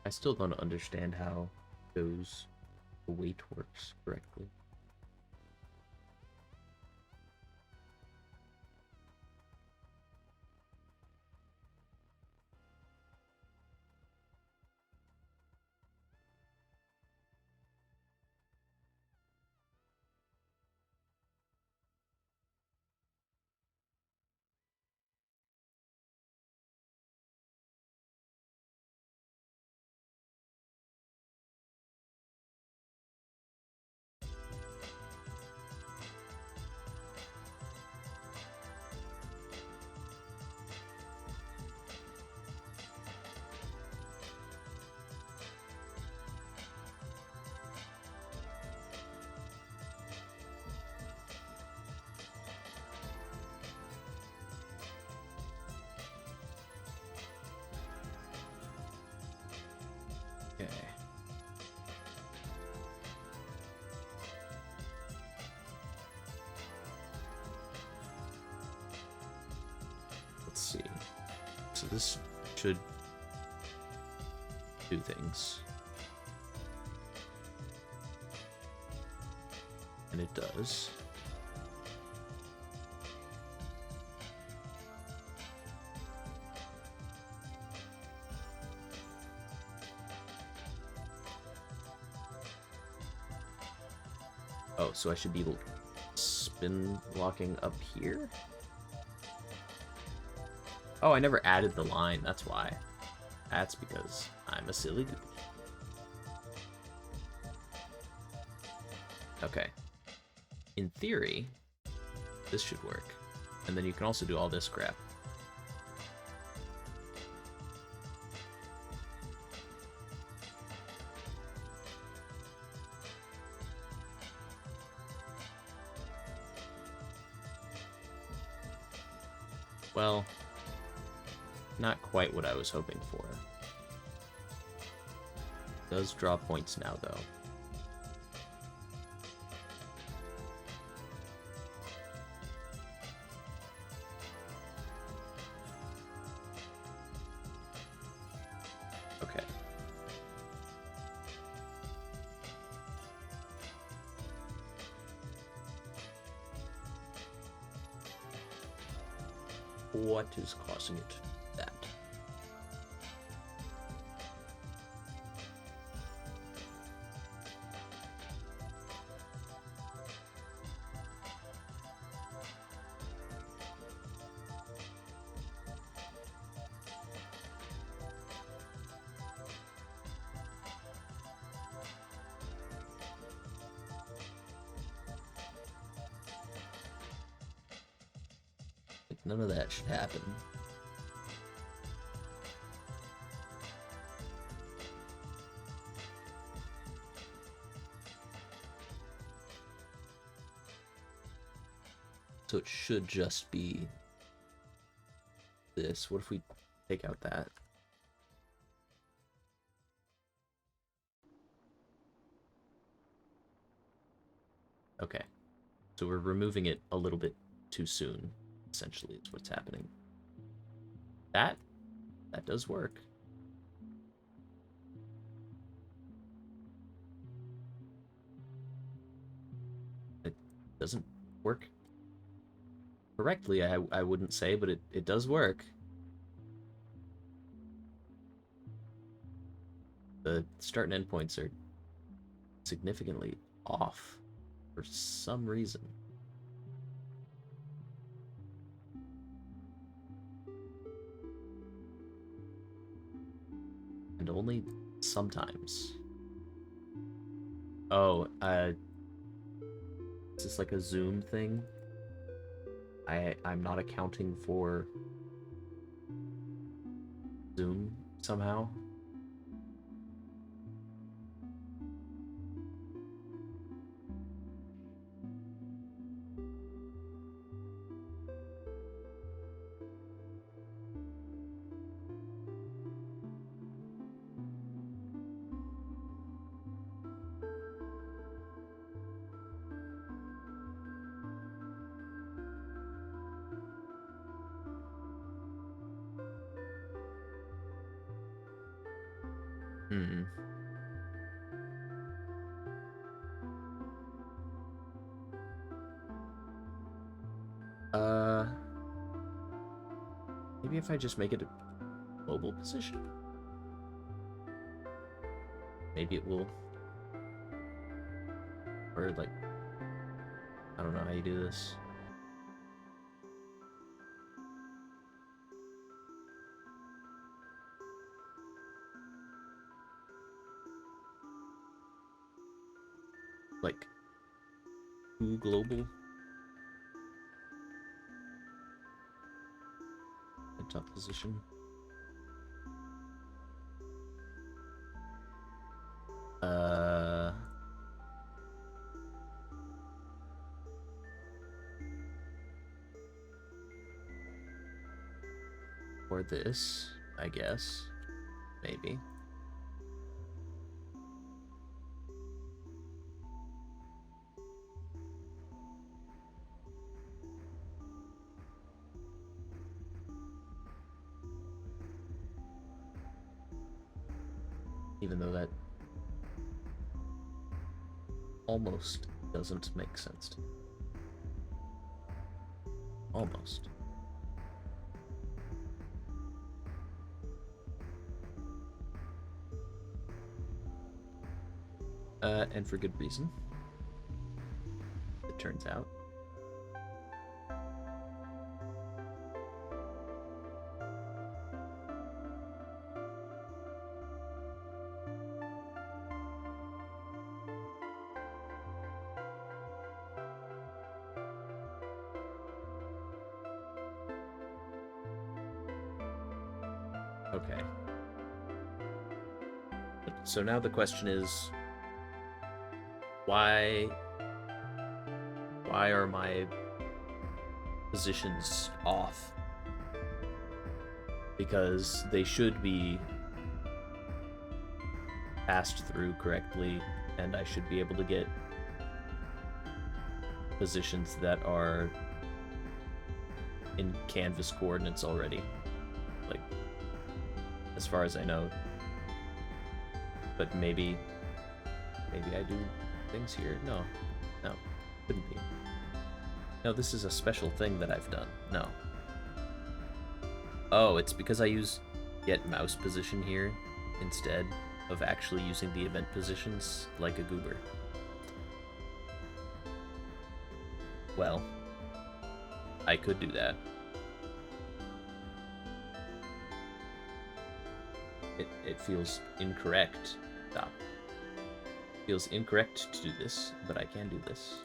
A: I still don't understand how those weight works correctly. Okay. Let's see. So this should do things. And it does. Oh, so I should be spin locking up here? Oh, I never added the line, that's why. That's because I'm a silly goose. Okay. In theory, this should work. And then you can also do all this crap. Well, not quite what I was hoping for. It does draw points now, though. Okay. What is causing it? That. None of that should happen. So it should just be this. What if we take out that? Okay. So we're removing it a little bit too soon, essentially, is what's happening. That does work. It doesn't work correctly, I wouldn't say, but it does work. The start and end points are significantly off for some reason. And only sometimes. Oh, is this like a zoom thing? I'm not accounting for zoom somehow. Hmm. Maybe if I just make it a global position, maybe it will. Or like, I don't know how you do this. Like, who global? A top position. Or this, I guess. Maybe. Even though that almost doesn't make sense to me. Almost. And for good reason, it turns out. Okay. So now the question is, why are my positions off? Because they should be passed through correctly, and I should be able to get positions that are in canvas coordinates already. Like, as far as I know. But maybe I do things here. No, couldn't be. No, this is a special thing that I've done. No. Oh, it's because I use get mouse position here instead of actually using the event positions like a goober. Well, I could do that. It feels incorrect. Stop. Feels incorrect to do this, but I can do this.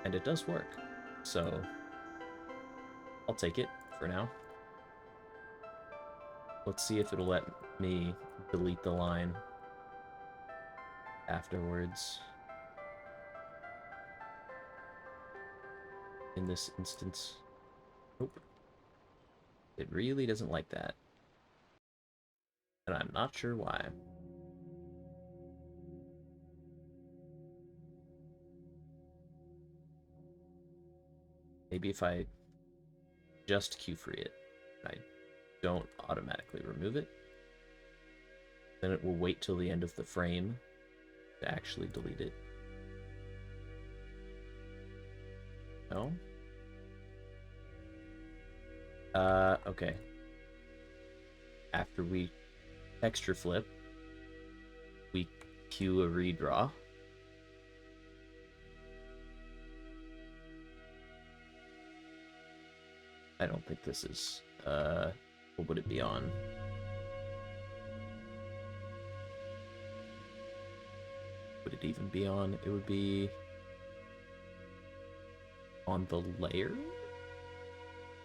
A: And it does work. So I'll take it for now. Let's see if it'll let me delete the line afterwards. In this instance. Nope. It really doesn't like that. And I'm not sure why. Maybe if I just queue free it, I don't automatically remove it, then it will wait till the end of the frame to actually delete it. No? Okay. After we texture flip, we queue a redraw. I don't think this is, what would it be on? Would it even be on? It would be on the layer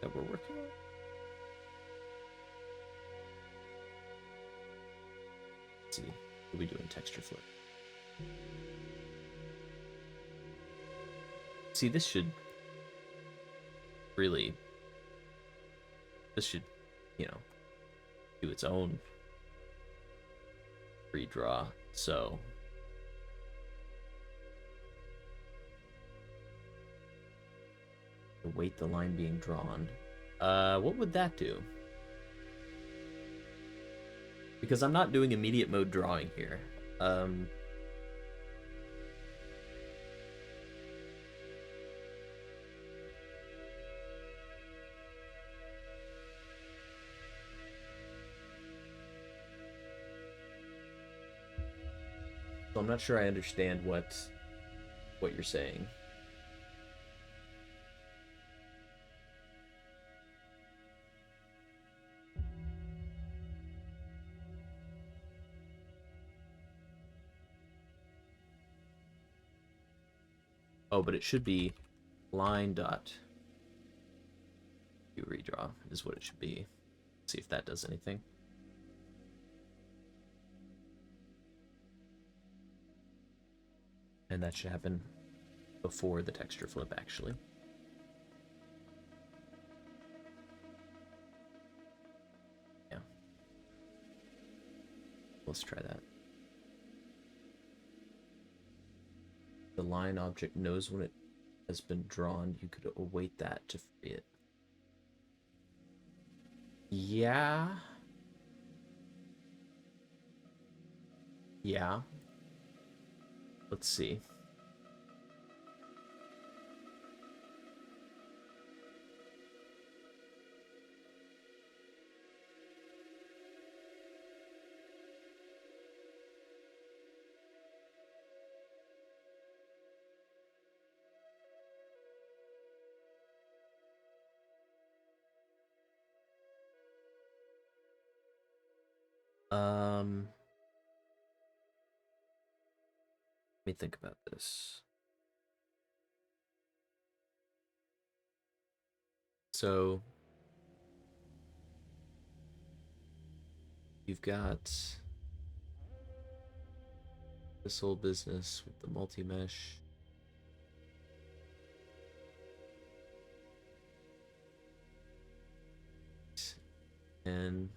A: that we're working on. Let's see, what are we doing? Texture flip. See, this should really, you know, do its own redraw. So Await the line being drawn. What would that do? Because I'm not doing immediate mode drawing here. So I'm not sure I understand what you're saying. Oh, but it should be line dot you redraw is what it should be. Let's see if that does anything. And that should happen before the texture flip, actually. Yeah. Let's try that. The line object knows when it has been drawn. You could await that to free it. Yeah. Yeah. Let's see. Let me think about this. So you've got this whole business with the multi-mesh. And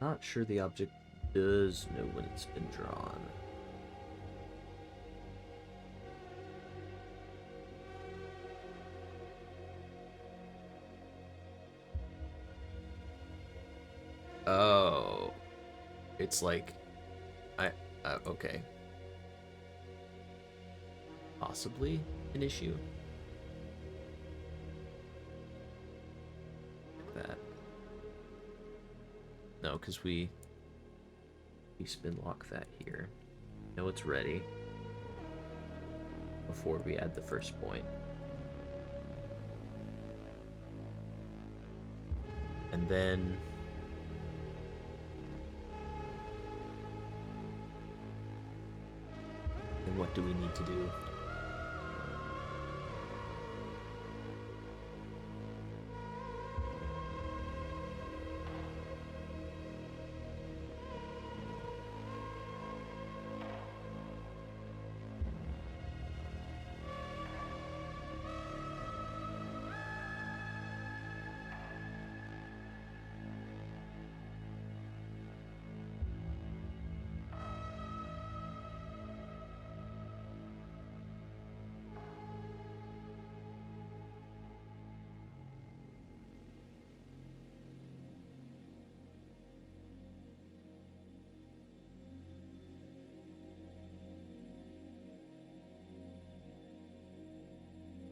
A: not sure the object does know when it's been drawn. Oh, it's like, okay. Possibly an issue. Like that. No, because we spin lock that here. Know it's ready before we add the first point. And then what do we need to do?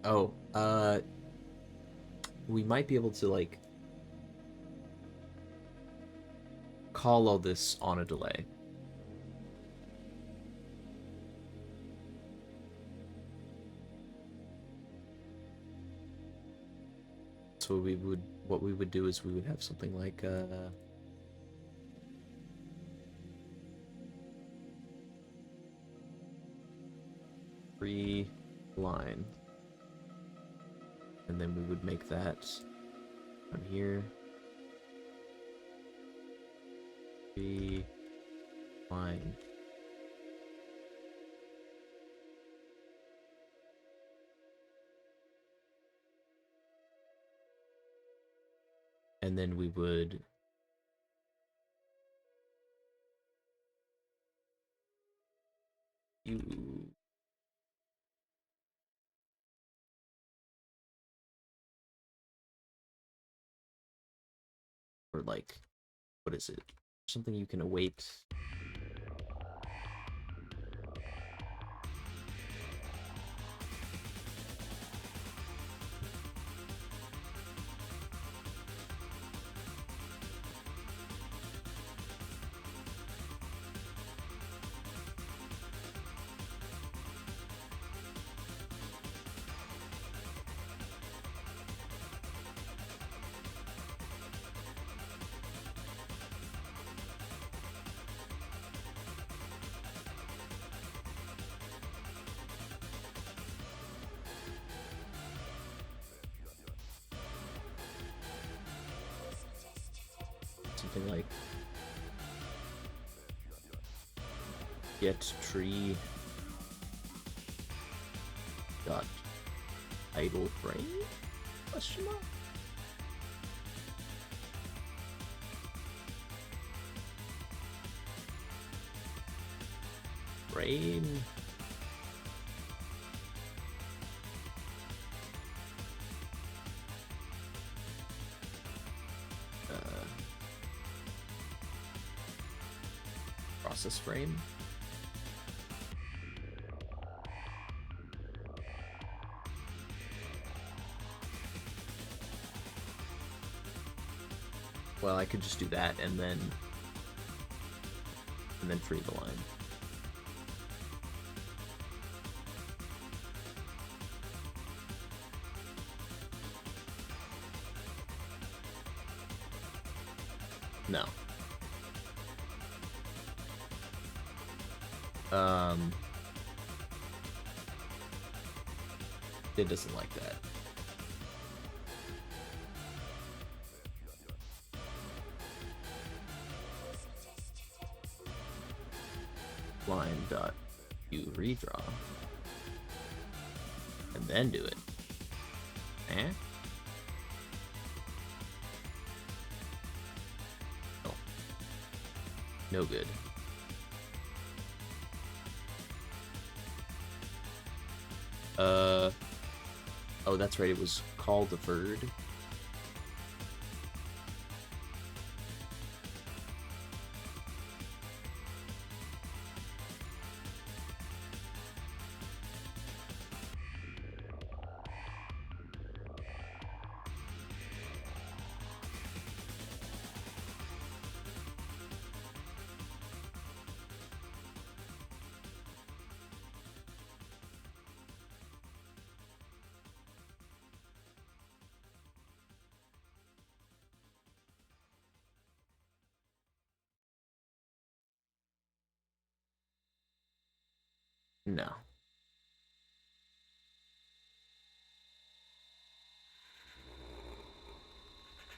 A: Oh, we might be able to, like, call all this on a delay. So what we would do is we would have something like, free line. And then we would make that on here. line. And then we would or like, what is it? Something you can await. Something like get tree dot idle frame question mark. Frame process frame. Well, I could just do that and then free the line. No. It doesn't like that. Line dot you redraw and then do it. Eh? Oh. No good. Oh, that's right, it was call deferred. No.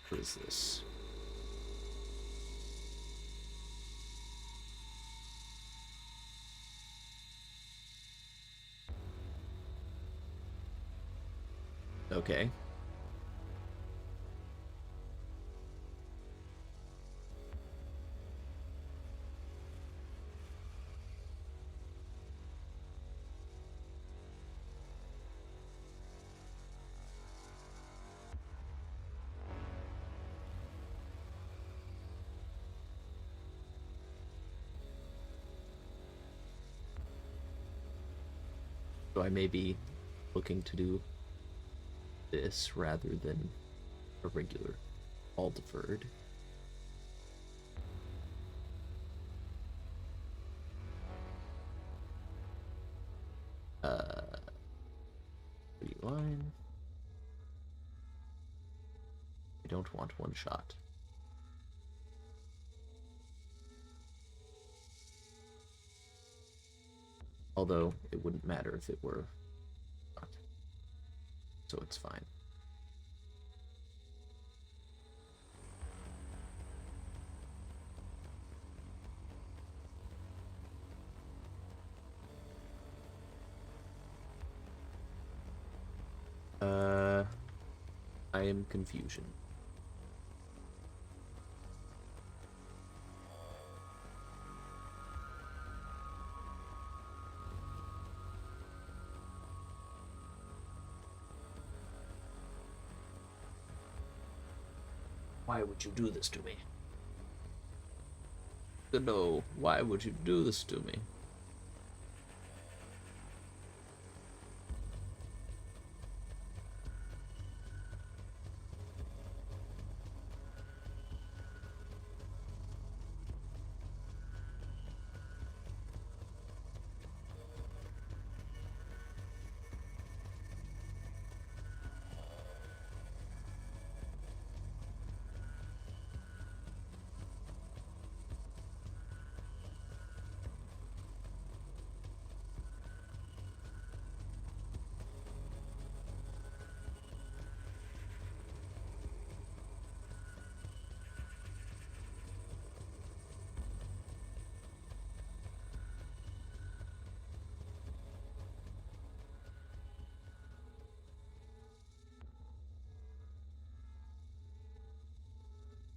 A: What is this? Okay. So I may be looking to do this rather than a regular all deferred. Line. I don't want one shot. Although it wouldn't matter if it were not. So it's fine. I am confusion. Why would you do this to me? Godot, why would you do this to me?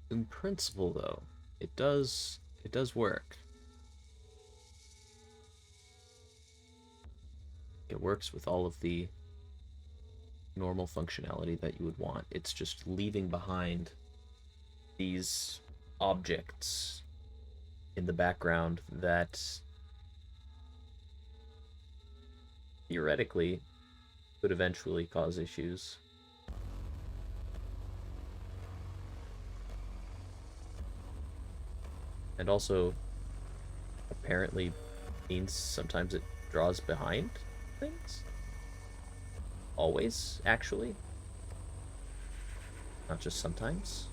A: In principle, though, it does work. It works with all of the normal functionality that you would want. It's just leaving behind these objects in the background that theoretically could eventually cause issues. And also, apparently means sometimes it draws behind things. Always, actually. Not just sometimes.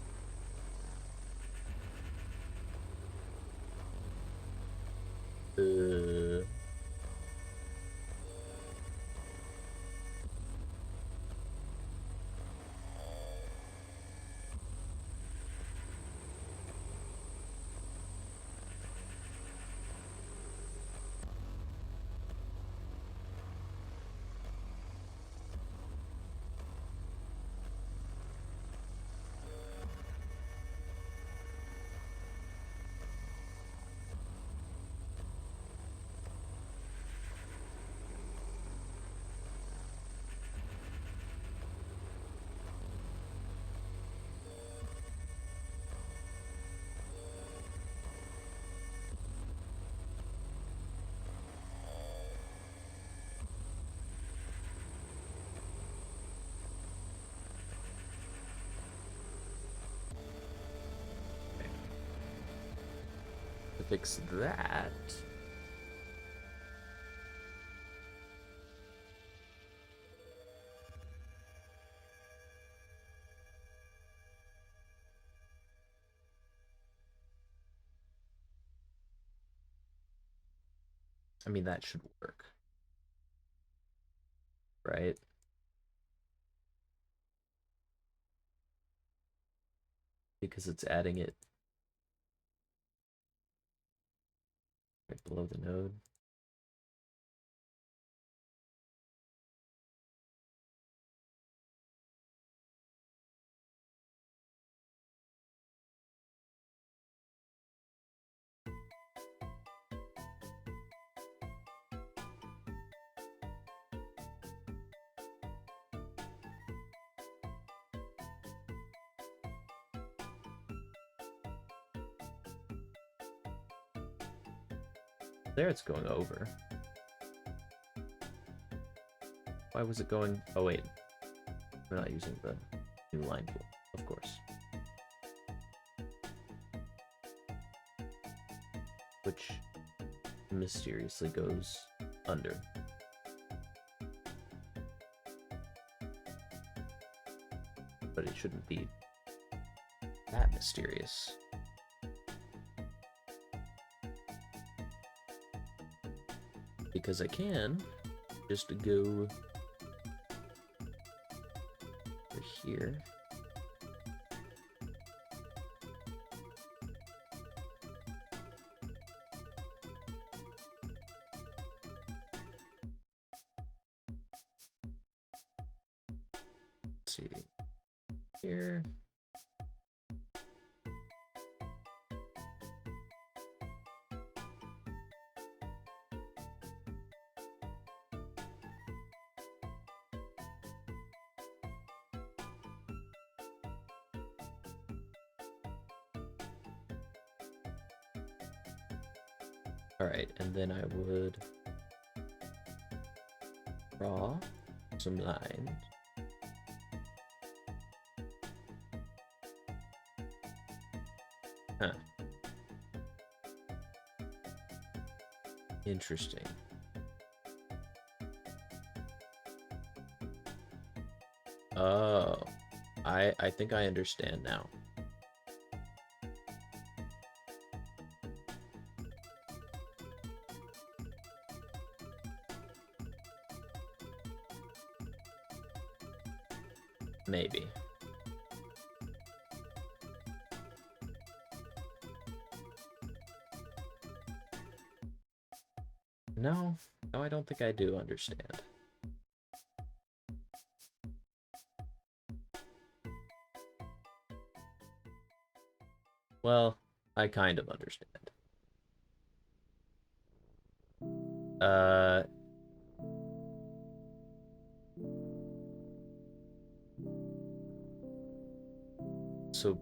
A: To fix that, I mean, that should work, right? Because it's adding it right below the node. There it's going over. Why was it going? Oh wait, we're not using the new line tool, of course. Which mysteriously goes under. But it shouldn't be that mysterious. Because I can just go over here. Let's see. here. Alright, and then I would draw some lines. Huh. Interesting. Oh, I think I understand now. Maybe. No, I don't think I do understand. Well, I kind of understand. So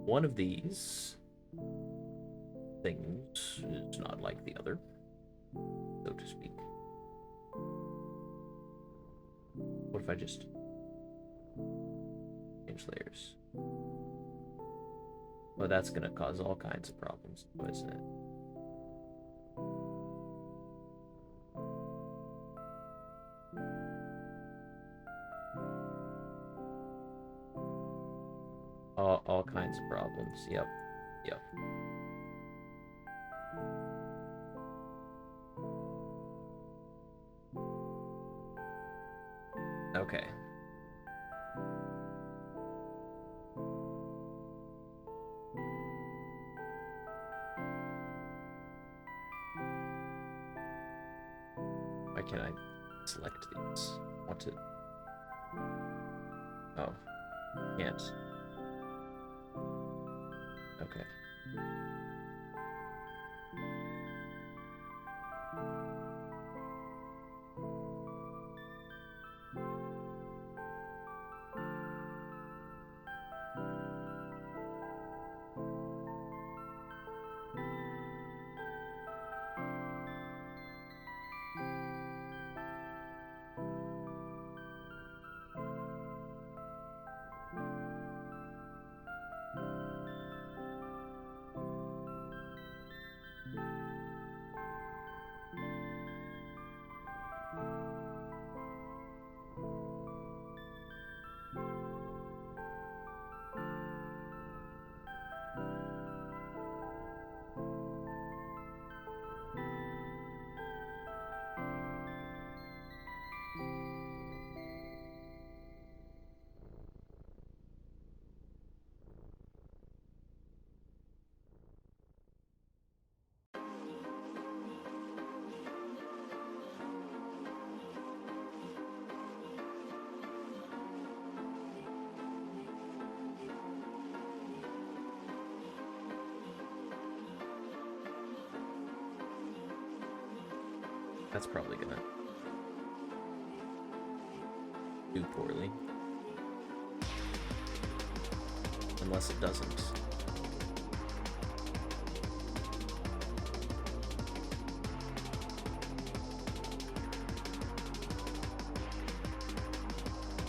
A: one of these things is not like the other, so to speak. What if I just change layers? Well, that's gonna cause all kinds of problems, isn't it? All kinds of problems. Yep. Okay. Why can't I select these? I want to... Oh. Can't. Okay. That's probably gonna do poorly. Unless it doesn't.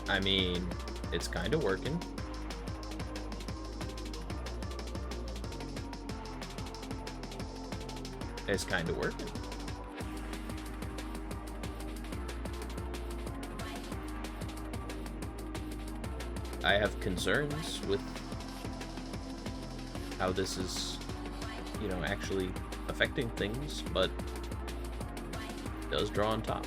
A: I mean, it's kind of working. It's kind of working. I have concerns with how this is, you know, actually affecting things, but it does draw on top.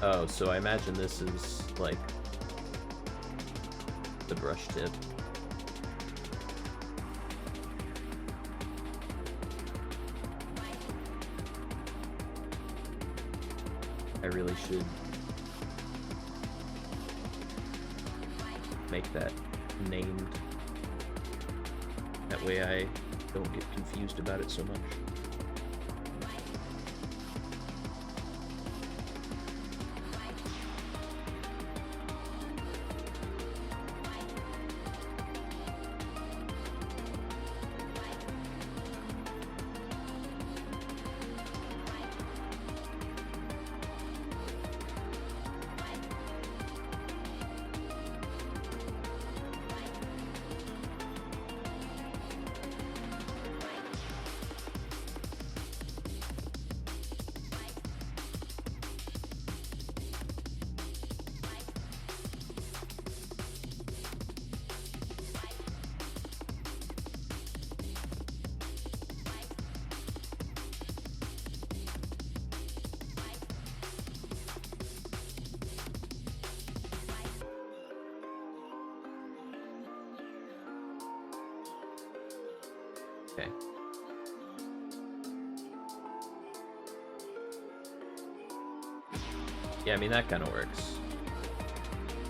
A: Oh, so I imagine this is like the brush tip. I really should make that named. That way I don't get confused about it so much. Okay. Yeah, I mean, that kind of works.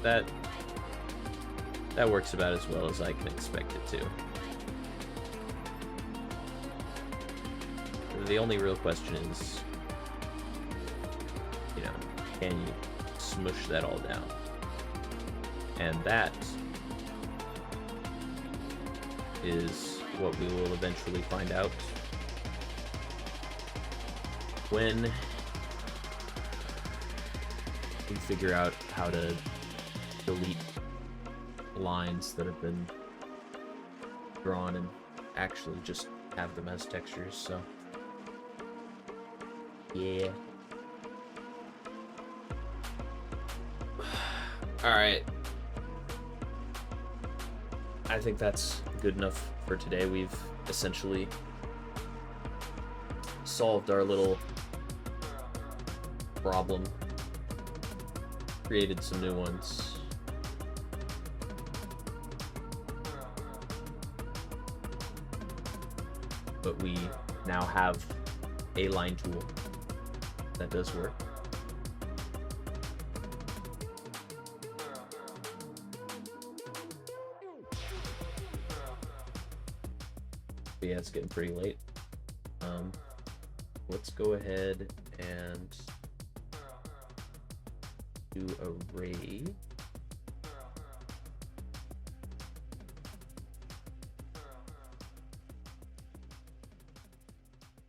A: That works about as well as I can expect it to. The only real question is, you know, can you smush that all down? And that is what we will eventually find out when we figure out how to delete lines that have been drawn and actually just have them as textures, so yeah. Alright. I think that's good enough for today. We've essentially solved our little problem, created some new ones. But we now have a line tool that does work. But yeah, it's getting pretty late. Let's go ahead and do a raid.